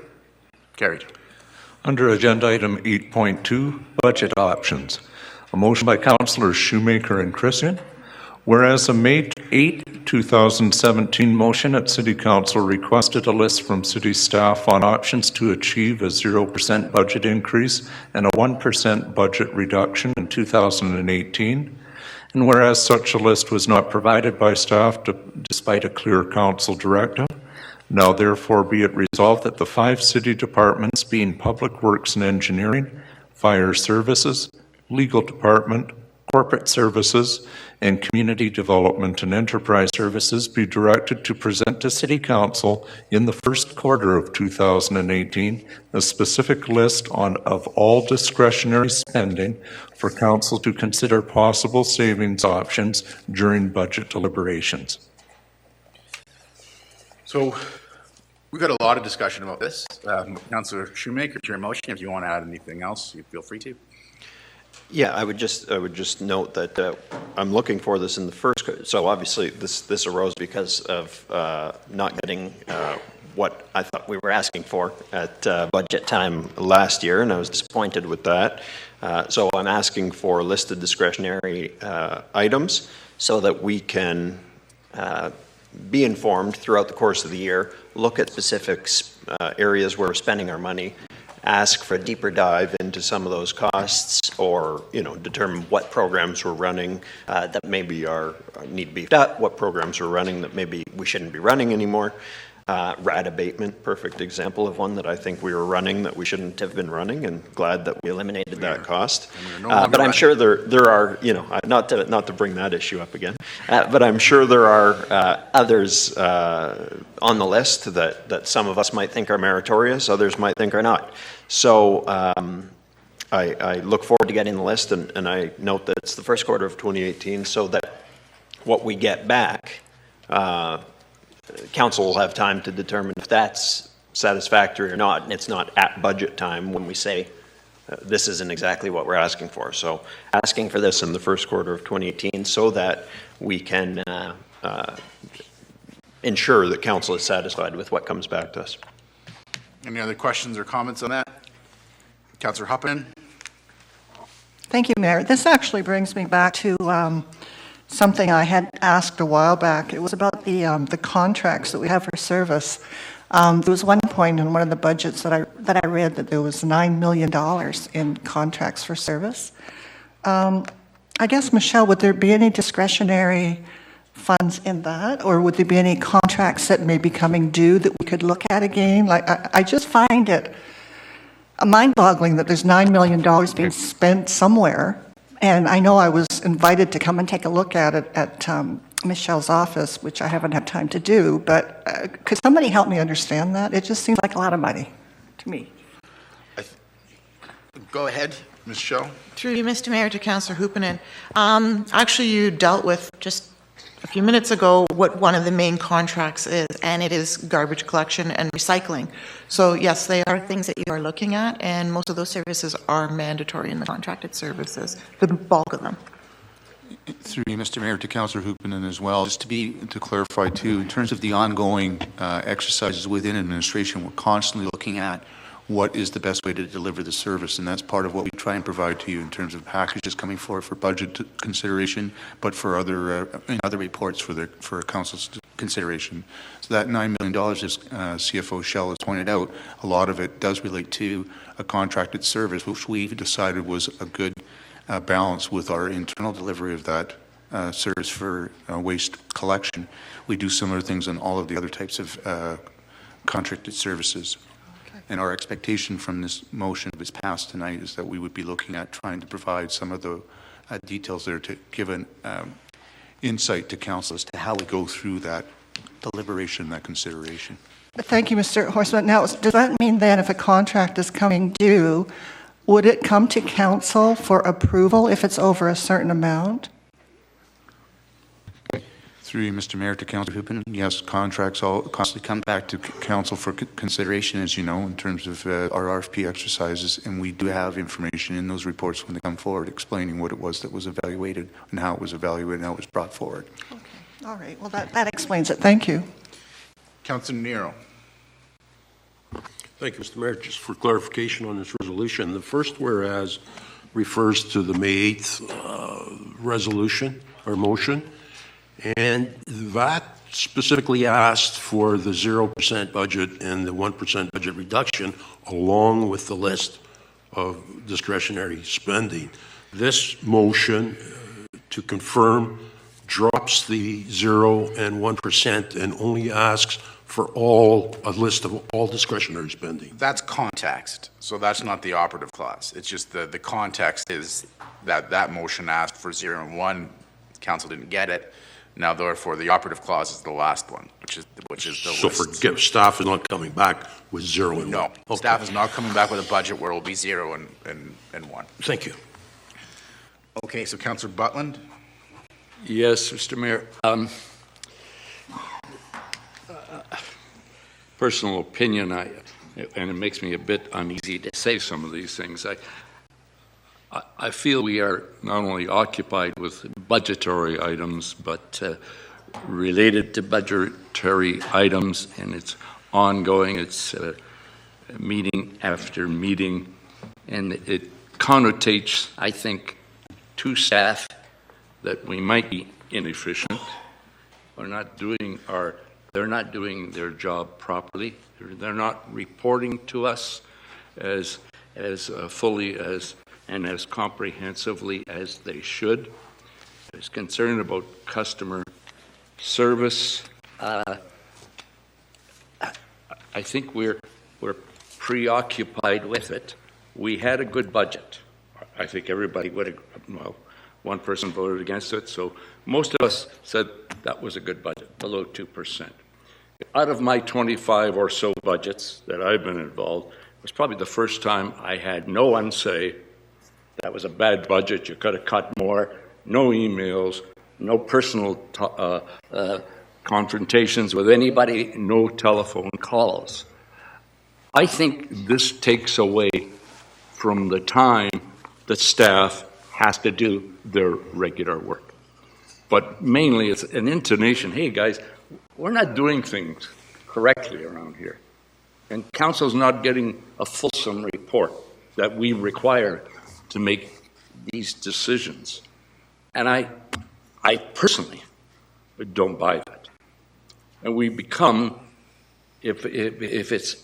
S1: Carried.
S3: Under agenda item 8.2, budget options. A motion by Councillors Shoemaker and Christian. Whereas a May 8, 2017 motion at City Council requested a list from City staff on options to achieve a 0% budget increase and a 1% budget reduction in 2018. And whereas such a list was not provided by staff despite a clear council directive, now therefore be it resolved that the 5 city departments, being Public Works and Engineering, Fire Services, Legal Department, Corporate Services, and Community Development and Enterprise Services, be directed to present to City Council in the first quarter of 2018 a specific list of all discretionary spending for Council to consider possible savings options during budget deliberations.
S1: So we've got a lot of discussion about this. Councillor Shoemaker, to your motion, if you want to add anything else, you feel free to.
S5: Yeah, I would just note that I'm looking for this in the first. So obviously, this arose because of not getting what I thought we were asking for at budget time last year, and I was disappointed with that. So I'm asking for listed discretionary items. so that we can be informed throughout the course of the year, look at specific areas where we're spending our money, ask for a deeper dive into some of those costs, or determine what programs we're running that maybe need beefed up, what programs we're running that maybe we shouldn't be running anymore. Rat abatement, perfect example of one that I think we were running that we shouldn't have been running, and glad that we eliminated that cost. But I'm sure there are, not to bring that issue up again, but I'm sure there are others on the list that some of us might think are meritorious, others might think are not. So I look forward to getting the list, and I note that it's the first quarter of 2018, so that what we get back, Council will have time to determine if that's satisfactory or not, and it's not at budget time when we say this isn't exactly what we're asking for. So asking for this in the first quarter of 2018 so that we can ensure that Council is satisfied with what comes back to us.
S1: Any other questions or comments on that? Councillor Huppin?
S4: Thank you, Mayor. This actually brings me back to something I had asked a while back. It was about the contracts that we have for service. There was one point in one of the budgets that I read that there was $9 million in contracts for service. I guess, Michelle, would there be any discretionary funds in that, or would there be any contracts that may be coming due that we could look at again? Like, I just find it mind-boggling that there's $9 million being spent somewhere. And I know I was invited to come and take a look at it at Michelle's office, which I haven't had time to do, but could somebody help me understand that? It just seems like a lot of money to me.
S1: Go ahead, Michelle.
S19: Through you, Mr. Mayor, to Councillor Huppinen. Actually, you dealt with just a few minutes ago what one of the main contracts is, and it is garbage collection and recycling. So yes, they are things that you are looking at, and most of those services are mandatory in the contracted services, the bulk of them.
S20: Through you, Mr. Mayor, to Councillor Huppinen as well, just to clarify too, in terms of the ongoing exercises within administration, we're constantly looking at what is the best way to deliver the service, and that's part of what we try and provide to you in terms of packages coming forward for budget consideration, but for other reports for council's consideration. So that $9 million, as CFO Shell has pointed out, a lot of it does relate to a contracted service, which we've decided was a good balance with our internal delivery of that service for waste collection. We do similar things on all of the other types of contracted services. And our expectation from this motion that was passed tonight is that we would be looking at trying to provide some of the details there to give an insight to council as to how we go through that deliberation, that consideration.
S4: Thank you, Mr. Horseman. Now, does that mean then if a contract is coming due, would it come to council for approval if it's over a certain amount?
S20: Through you, Mr. Mayor, to Councillor Huppinen, yes, contracts all constantly come back to council for consideration, as you know, in terms of our RFP exercises, and we do have information in those reports when they come forward explaining what it was that was evaluated and how it was evaluated and how it was brought forward.
S4: Okay, all right. Well, that explains it. Thank you.
S1: Councillor Nero.
S16: Thank you, Mr. Mayor. Just for clarification on this resolution, the first whereas refers to the May 8th resolution or motion, and that specifically asked for the 0% budget and the 1% budget reduction along with the list of discretionary spending. This motion, to confirm, drops the 0 and 1% and only asks for a list of all discretionary spending.
S1: That's context, so that's not the operative clause. It's just the context is that motion asked for 0 and 1, council didn't get it. Now, therefore, the operative clause is the last one, which is the
S16: so
S1: list.
S16: So staff is not coming back with 0 and 1?
S1: No,
S16: okay.
S1: Staff is not coming back with a budget where it will be 0 and 1.
S16: Thank you.
S1: Okay, so Councillor Butland?
S17: Yes, Mr. Mayor. Personal opinion, and it makes me a bit uneasy to say some of these things. I feel we are not only occupied with budgetary items, but related to budgetary items, and it's ongoing. It's meeting after meeting, and it connotates, I think, to staff that we might be inefficient, they're not doing their job properly. They're not reporting to us as fully as and as comprehensively as they should. There's concern about customer service. I think we're preoccupied with it. We had a good budget. I think everybody would have, well, one person voted against it, so most of us said that was a good budget, below 2%. Out of my 25 or so budgets that I've been involved, it was probably the first time I had no one say, that was a bad budget, you could have cut more, no emails, no personal confrontations with anybody, no telephone calls. I think this takes away from the time that staff has to do their regular work. But mainly it's an intonation, hey guys, we're not doing things correctly around here. And council's not getting a fulsome report that we require to make these decisions. And I personally don't buy that. And we become, if it's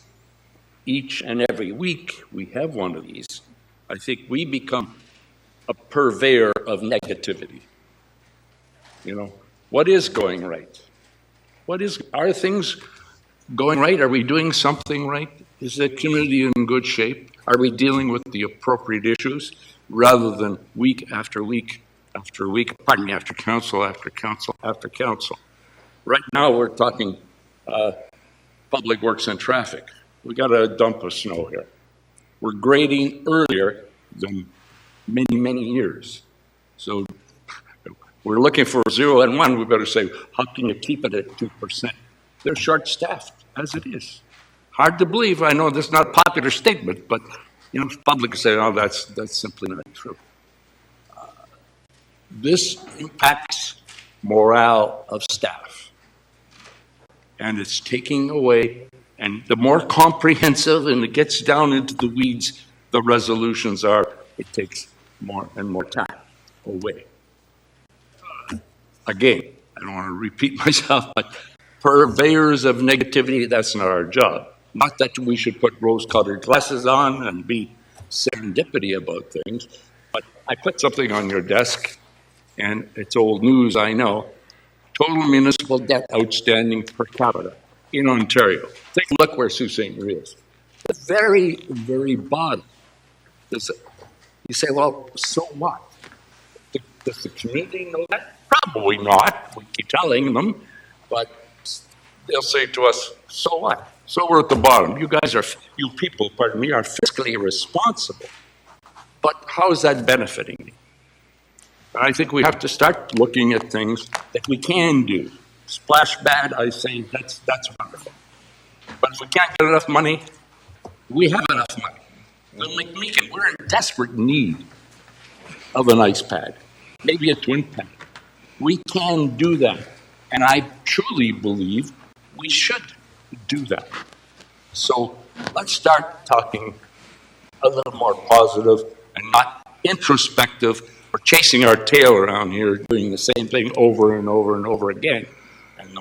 S17: each and every week we have one of these, I think we become a purveyor of negativity. You know, what is going right? Are things going right? Are we doing something right? Is the community in good shape? Are we dealing with the appropriate issues rather than week after week after week, pardon me, after council after council after council? Right now we're talking public works and traffic. We got a dump of snow here. We're grading earlier than many, many years. So we're looking for 0 and 1. We better say, how can you keep it at 2%? They're short-staffed, as it is. Hard to believe. I know that's not a popular statement, but you know, public say, oh, that's simply not true. This impacts morale of staff, and it's taking away. And the more comprehensive and it gets down into the weeds, the resolutions are, it takes more and more time away. Again, I don't want to repeat myself, but purveyors of negativity, that's not our job. Not that we should put rose-colored glasses on and be serendipity about things, but I put something on your desk, and it's old news, I know. Total municipal debt outstanding per capita in Ontario. Take a look where Sault Ste. Marie is. The very, very bottom. You say, well, so what? Does the community know that? Probably not. We keep telling them, but they'll say to us, so what? So we're at the bottom. You people, pardon me, are fiscally responsible. But how is that benefiting me? I think we have to start looking at things that we can do. Splash pad, I say, that's wonderful. But if we can't get enough money, we have enough money. We're in desperate need of an ice pad, maybe a twin pad. We can do that. And I truly believe we should do that. So let's start talking a little more positive and not introspective or chasing our tail around here, doing the same thing over and over and over again. And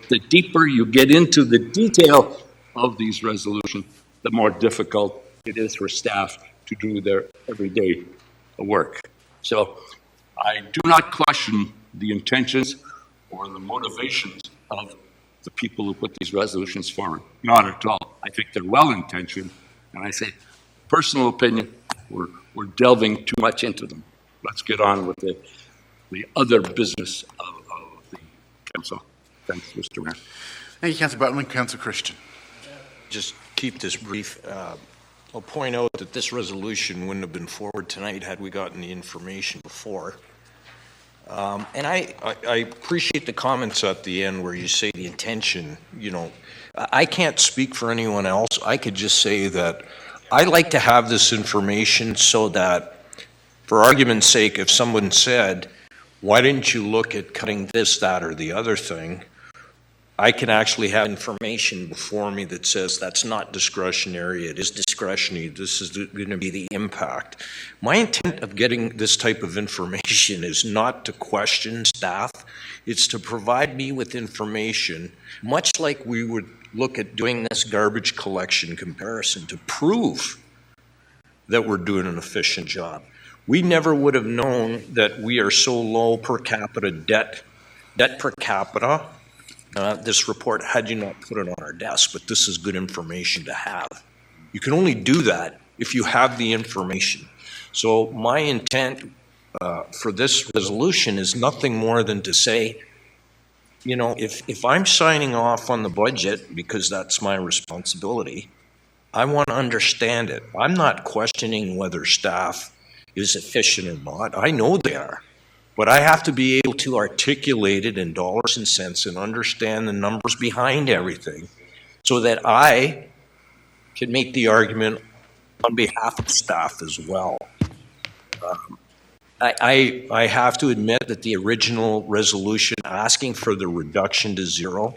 S17: the deeper you get into the detail of these resolutions, the more difficult it is for staff to do their everyday work. So I do not question the intentions or the motivations of the people who put these resolutions forward. Not at all. I think they're well-intentioned, and I say, personal opinion, we're delving too much into them. Let's get on with the other business of the council. Thanks, Mr. Mayor.
S1: Thank you, Councillor Butler. Councillor Christian.
S8: Just keep this brief. I'll point out that this resolution wouldn't have been forward tonight had we gotten the information before. And I appreciate the comments at the end where you say the intention, you know, I can't speak for anyone else. I could just say that I like to have this information so that, for argument's sake, if someone said, why didn't you look at cutting this, that, or the other thing? I can actually have information before me that says that's not discretionary, it is discretionary, this is going to be the impact. My intent of getting this type of information is not to question staff, it's to provide me with information, much like we would look at doing this garbage collection comparison, to prove that we're doing an efficient job. We never would have known that we are so low per capita debt per capita, this report, had you not put it on our desk, but this is good information to have. You can only do that if you have the information. So my intent for this resolution is nothing more than to say, you know, if I'm signing off on the budget, because that's my responsibility, I want to understand it. I'm not questioning whether staff is efficient or not. I know they are. But I have to be able to articulate it in dollars and cents and understand the numbers behind everything so that I can make the argument on behalf of staff as well. I have to admit that the original resolution asking for the reduction to zero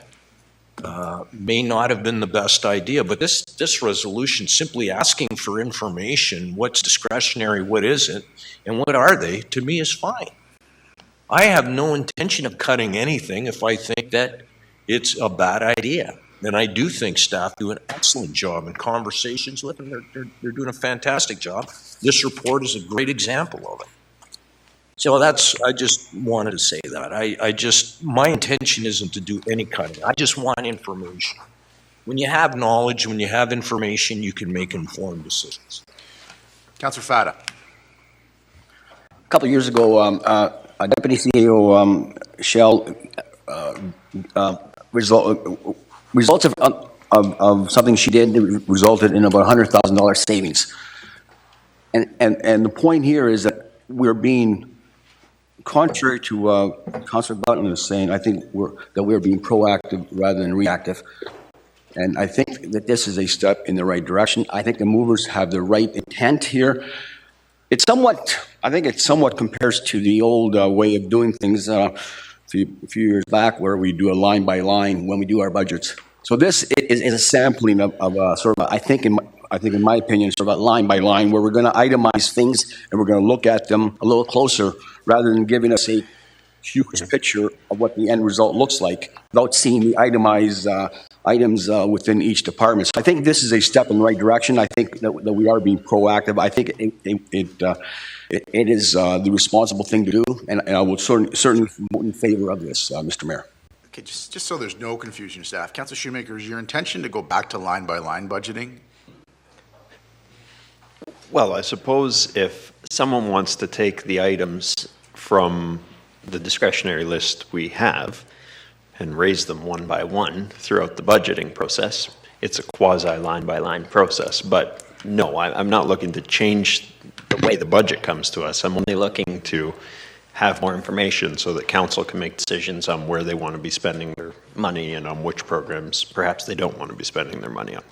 S8: may not have been the best idea, but this resolution simply asking for information, what's discretionary, what isn't, and what are they, to me is fine. I have no intention of cutting anything if I think that it's a bad idea. And I do think staff do an excellent job in conversations with them. They're doing a fantastic job. This report is a great example of it. So I just wanted to say that. My intention isn't to do any cutting. I just want information. When you have knowledge, when you have information, you can make informed decisions.
S1: Councillor Fada.
S22: A couple of years ago, Deputy CEO Shell results of something she did resulted in about $100,000 savings. And the point here is that we're being, contrary to Councillor Button was saying, I think we're being proactive rather than reactive. And I think that this is a step in the right direction. I think the movers have the right intent here. I think it somewhat compares to the old way of doing things a few years back, where we do a line by line when we do our budgets. So this is a sampling of sort of, I think in my opinion, sort of a line by line, where we're going to itemize things and we're going to look at them a little closer, rather than giving us a huge picture of what the end result looks like without seeing the itemized items within each department. So I think this is a step in the right direction. I think that we are being proactive. I think it is the responsible thing to do, and I will certainly vote in favor of this, Mr. Mayor.
S1: Okay, just so there's no confusion, staff. Councillor Shoemaker, is your intention to go back to line-by-line budgeting?
S5: Well, I suppose if someone wants to take the items from the discretionary list we have and raise them one by one throughout the budgeting process, it's a quasi line-by-line process. But no, I'm not looking to change the way the budget comes to us. I'm only looking to have more information so that council can make decisions on where they want to be spending their money and on which programs perhaps they don't want to be spending their money on.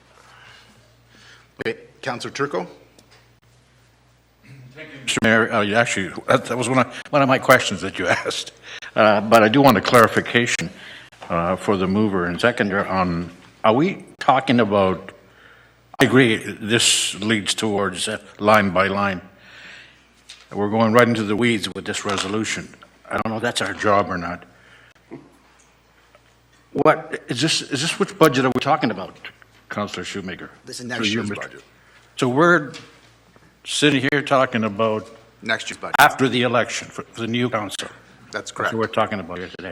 S1: Okay, Councillor Turco.
S7: Mr. Mayor, actually, that was one of my questions that you asked. But I do want a clarification for the mover and seconder on, are we talking about, I agree, this leads towards line by line. We're going right into the weeds with this resolution. I don't know if that's our job or not. What, is this which budget are we talking about, Councillor Shoemaker?
S1: This is next year's budget.
S7: So we're sitting here talking about
S1: next year's budget
S7: after the election for the new council.
S1: That's correct.
S7: That's what we're talking about here today.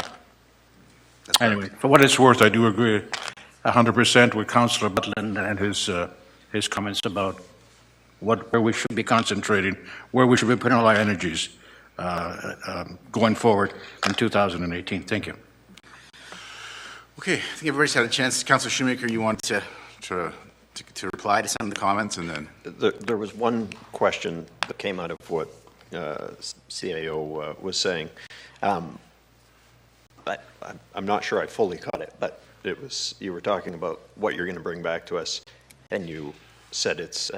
S1: That's
S7: anyway, for what it's worth, I do agree 100% with Councillor Butland and his comments about where we should be concentrating, where we should be putting all our energies going forward in 2018. Thank you.
S1: Okay, I think everybody's had a chance. Councillor Shoemaker, you want to reply to some of the comments, and then
S5: there was one question that came out of what CAO was saying. But I'm not sure I fully caught it, but it was, you were talking about what you're going to bring back to us, and you said it's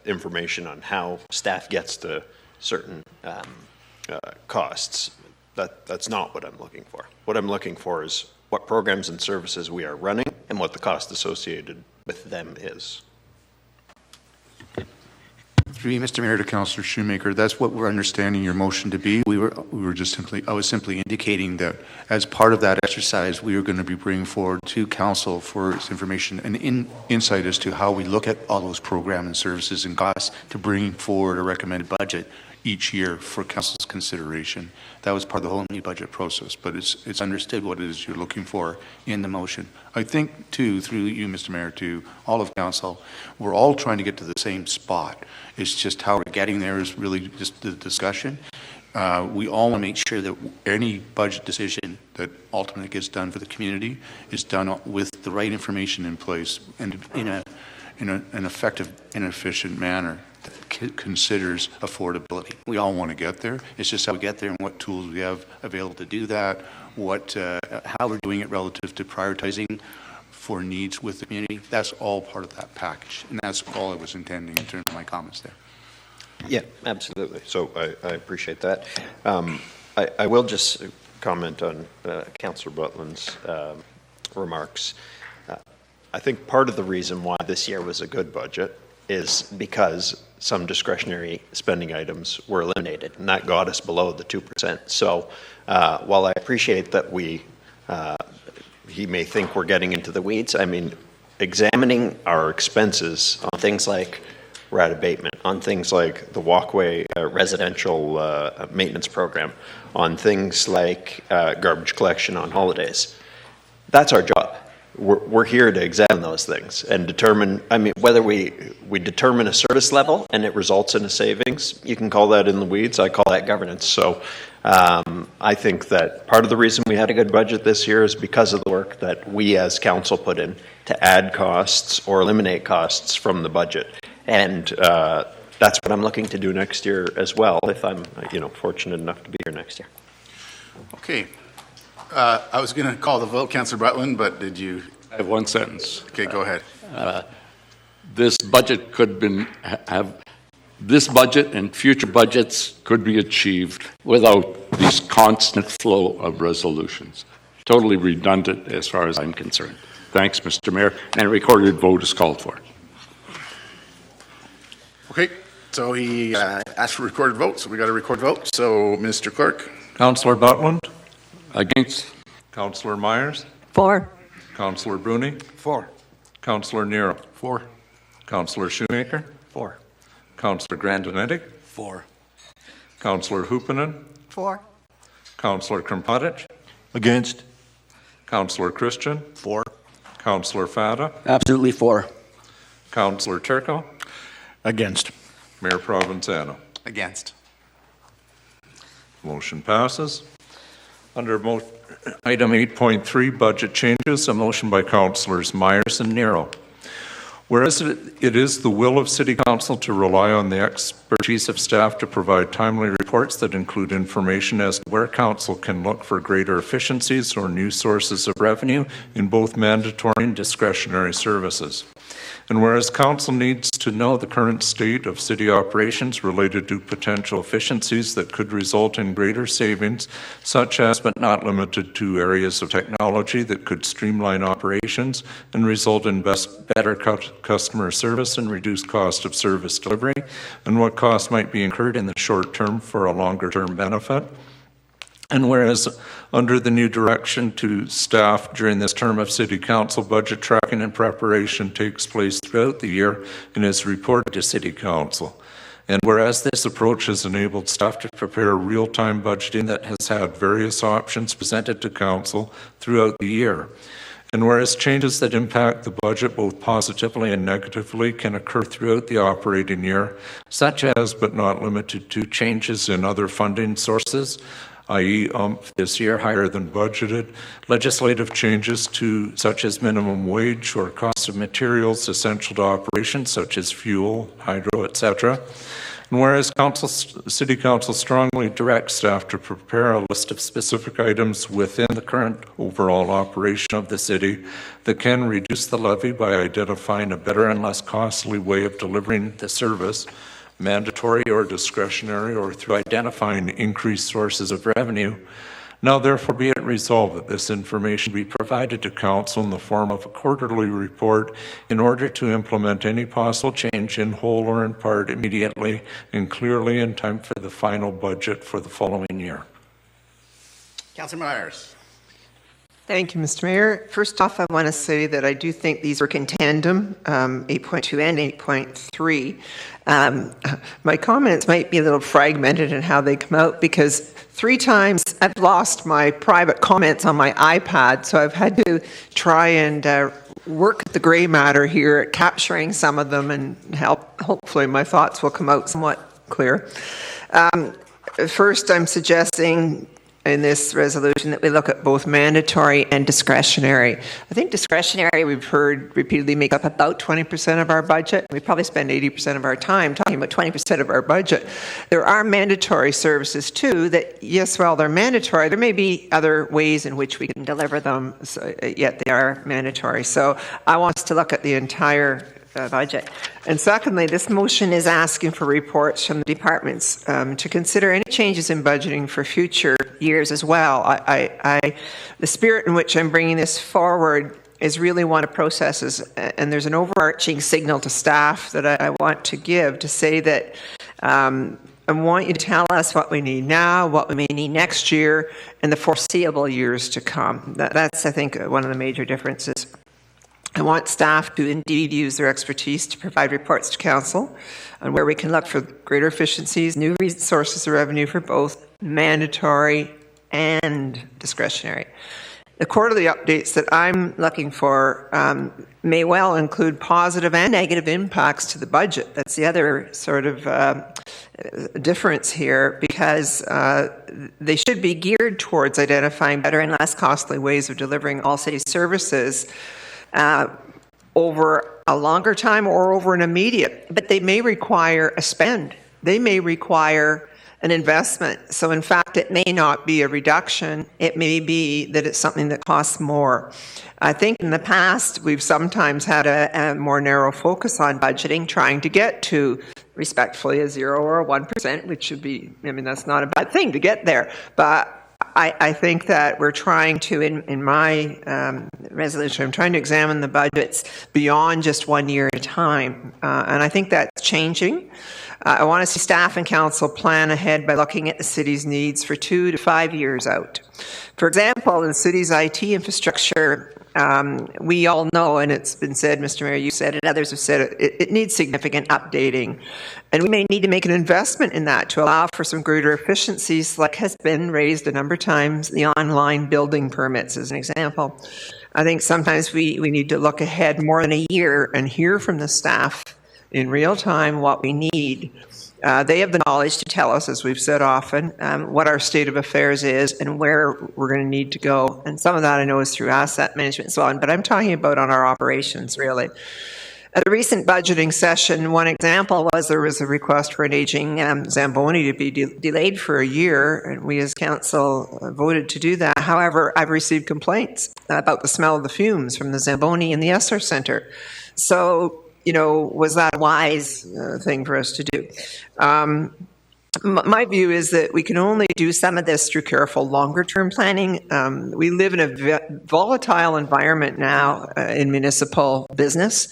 S5: information on how staff gets to certain costs. That's not what I'm looking for. What I'm looking for is what programs and services we are running and what the cost associated with them is.
S20: Through you, Mr. Mayor, to Councillor Shoemaker, that's what we're understanding your motion to be. I was simply indicating that as part of that exercise, we are going to be bringing forward to council for its information and insight as to how we look at all those programs and services and costs to bring forward a recommended budget each year for council's consideration. That was part of the whole new budget process, but it's understood what it is you're looking for in the motion. I think, too, through you, Mr. Mayor, to all of council, we're all trying to get to the same spot. It's just how we're getting there is really just the discussion. We all want to make sure that any budget decision that ultimately gets done for the community is done with the right information in place and in an effective and efficient manner that considers affordability. We all want to get there. It's just how we get there and what tools we have available to do that, how we're doing it relative to prioritizing for needs with the community. That's all part of that package, and that's all I was intending in terms of my comments there.
S5: Yeah, absolutely. So I appreciate that. I will just comment on Councillor Butland's remarks. I think part of the reason why this year was a good budget is because some discretionary spending items were eliminated, and that got us below the 2%. So while I appreciate that he may think we're getting into the weeds, I mean, examining our expenses on things like rat abatement, on things like the walkway residential maintenance program, on things like garbage collection on holidays, that's our job. We're here to examine those things and determine, I mean, whether we determine a service level and it results in a savings, you can call that in the weeds, I call that governance. So I think that part of the reason we had a good budget this year is because of the work that we as council put in to add costs or eliminate costs from the budget. And that's what I'm looking to do next year as well, if I'm fortunate enough to be here next year.
S1: Okay. I was going to call the vote, Councillor Butland, but did you?
S17: I have one sentence.
S1: Okay, go ahead.
S17: This budget this budget and future budgets could be achieved without this constant flow of resolutions. Totally redundant as far as I'm concerned. Thanks, Mr. Mayor. And a recorded vote is called for.
S1: Okay, so he asked for recorded vote, so we got a recorded vote. So, Mr. Clerk.
S3: Councillor Butland?
S17: Against.
S3: Councillor Myers?
S2: For.
S3: Councillor Bruni?
S1: For.
S3: Councillor Nero?
S1: For.
S3: Councillor Shoemaker?
S5: For.
S3: Councillor Grandinetti?
S1: For.
S3: Councillor Huppinen?
S19: For.
S3: Councillor Kramputic?
S21: Against.
S3: Councillor Christian?
S1: For.
S3: Councillor Fada?
S22: Absolutely for.
S3: Councillor Turco?
S7: Against.
S3: Mayor Provenzano?
S1: Against.
S3: Motion passes. Under item 8.3, budget changes, a motion by Councillors Myers and Nero. Whereas it is the will of City Council to rely on the expertise of staff to provide timely reports that include information as to where Council can look for greater efficiencies or new sources of revenue in both mandatory and discretionary services. And whereas Council needs to know the current state of city operations related to potential efficiencies that could result in greater savings, such as but not limited to areas of technology that could streamline operations and result in better customer service and reduced cost of service delivery, and what costs might be incurred in the short term for a longer term benefit. And whereas under the new direction to staff during this term of City Council, budget tracking and preparation takes place throughout the year and is reported to City Council. And whereas this approach has enabled staff to prepare real-time budgeting that has had various options presented to Council throughout the year. And whereas changes that impact the budget both positively and negatively can occur throughout the operating year, such as but not limited to changes in other funding sources, i.e. this year higher than budgeted, legislative changes to such as minimum wage or cost of materials essential to operations such as fuel, hydro, etc. And whereas City Council strongly directs staff to prepare a list of specific items within the current overall operation of the city that can reduce the levy by identifying a better and less costly way of delivering the service, mandatory or discretionary, or through identifying increased sources of revenue. Now therefore be it resolved that this information be provided to council in the form of a quarterly report in order to implement any possible change in whole or in part immediately and clearly in time for the final budget for the following year.
S1: Councillor Myers.
S2: Thank you, Mr. Mayor. First off, I want to say that I do think these work in tandem, 8.2 and 8.3. My comments might be a little fragmented in how they come out because 3 times I've lost my private comments on my iPad, so I've had to try and work the gray matter here at capturing some of them and hopefully my thoughts will come out somewhat clear. First, I'm suggesting in this resolution that we look at both mandatory and discretionary. I think discretionary, we've heard repeatedly, make up about 20% of our budget. We probably spend 80% of our time talking about 20% of our budget. There are mandatory services too that, yes, while they're mandatory, there may be other ways in which we can deliver them, so, yet they are mandatory. So I want us to look at the entire budget. And secondly, this motion is asking for reports from the departments to consider any changes in budgeting for future years as well. The spirit in which I'm bringing this forward is really one of processes, and there's an overarching signal to staff that I want to give to say that I want you to tell us what we need now, what we may need next year, and the foreseeable years to come. That's, I think, one of the major differences. I want staff to indeed use their expertise to provide reports to council on where we can look for greater efficiencies, new sources of revenue for both mandatory and discretionary. The quarterly updates that I'm looking for may well include positive and negative impacts to the budget. That's the other sort of difference here, because they should be geared towards identifying better and less costly ways of delivering all city services over a longer time or over an immediate, but they may require a spend. They may require an investment. So in fact, it may not be a reduction. It may be that it's something that costs more. I think in the past, we've sometimes had a more narrow focus on budgeting, trying to get to respectfully a 0 or a 1%, which should be, I mean, that's not a bad thing to get there. But I think that we're trying to, in my resolution, I'm trying to examine the budgets beyond just 1 year at a time. And I think that's changing. I want to see staff and council plan ahead by looking at the city's needs for 2 to 5 years out. For example, in the city's IT infrastructure, we all know, and it's been said, Mr. Mayor, you said it, others have said it, it needs significant updating. And we may need to make an investment in that to allow for some greater efficiencies, like has been raised a number of times, the online building permits as an example. I think sometimes we need to look ahead more than a year and hear from the staff in real time what we need. They have the knowledge to tell us, as we've said often, what our state of affairs is and where we're going to need to go. And some of that I know is through asset management and so on, but I'm talking about on our operations, really. At a recent budgeting session, one example was there was a request for an aging Zamboni to be delayed for a year, and we as council voted to do that. However, I've received complaints about the smell of the fumes from the Zamboni in the SR Centre. So, you know, was that a wise thing for us to do? My view is that we can only do some of this through careful longer-term planning. We live in a volatile environment now in municipal business.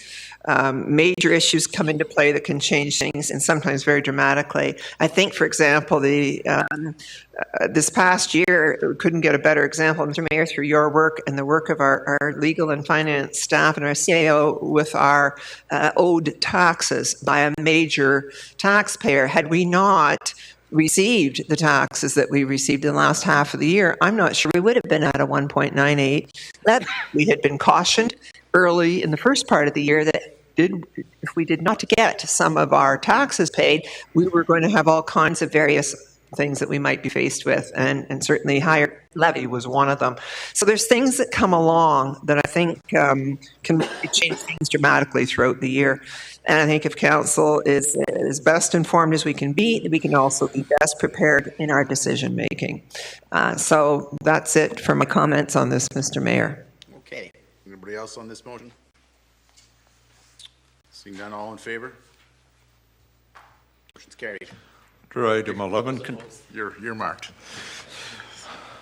S2: Major issues come into play that can change things, and sometimes very dramatically. I think, for example, this past year, we couldn't get a better example, Mr. Mayor, through your work and the work of our legal and finance staff and our CAO with our owed taxes by a major taxpayer. Had we not received the taxes that we received in the last half of the year, I'm not sure we would have been at a 1.98. That we had been cautioned early in the first part of the year that if we did not get some of our taxes paid, we were going to have all kinds of various things that we might be faced with, and certainly higher levy was one of them. So there's things that come along that I think can change things dramatically throughout the year. And I think if council is as best informed as we can be, we can also be best prepared in our decision making. So that's it for my comments on this, Mr. Mayor.
S1: Okay. Anybody else on this motion? Seeing none, all in favor? Motion's carried.
S3: Under item 11,
S1: You're marked.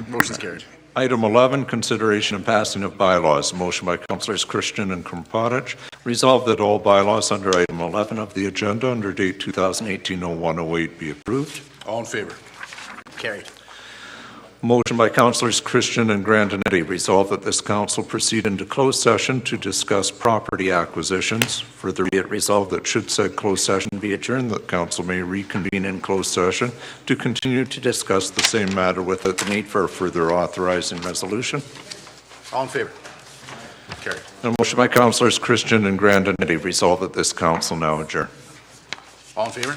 S1: Motion's carried.
S3: Item 11, consideration and passing of bylaws. Motion by Councilors Christian and Kramparich. Resolved that all bylaws under item 11 of the agenda under date 2018-0108 be approved.
S1: All in favor? Carried.
S3: Motion by Councilors Christian and Grandinetti. Resolved that this council proceed into closed session to discuss property acquisitions. Further be it resolved that should said closed session be adjourned, that council may reconvene in closed session to continue to discuss the same matter without the need for a further authorizing resolution.
S1: All in favor? Carried.
S3: A motion by Councilors Christian and Grandinetti. Resolved that this council now adjourn.
S1: All in favor?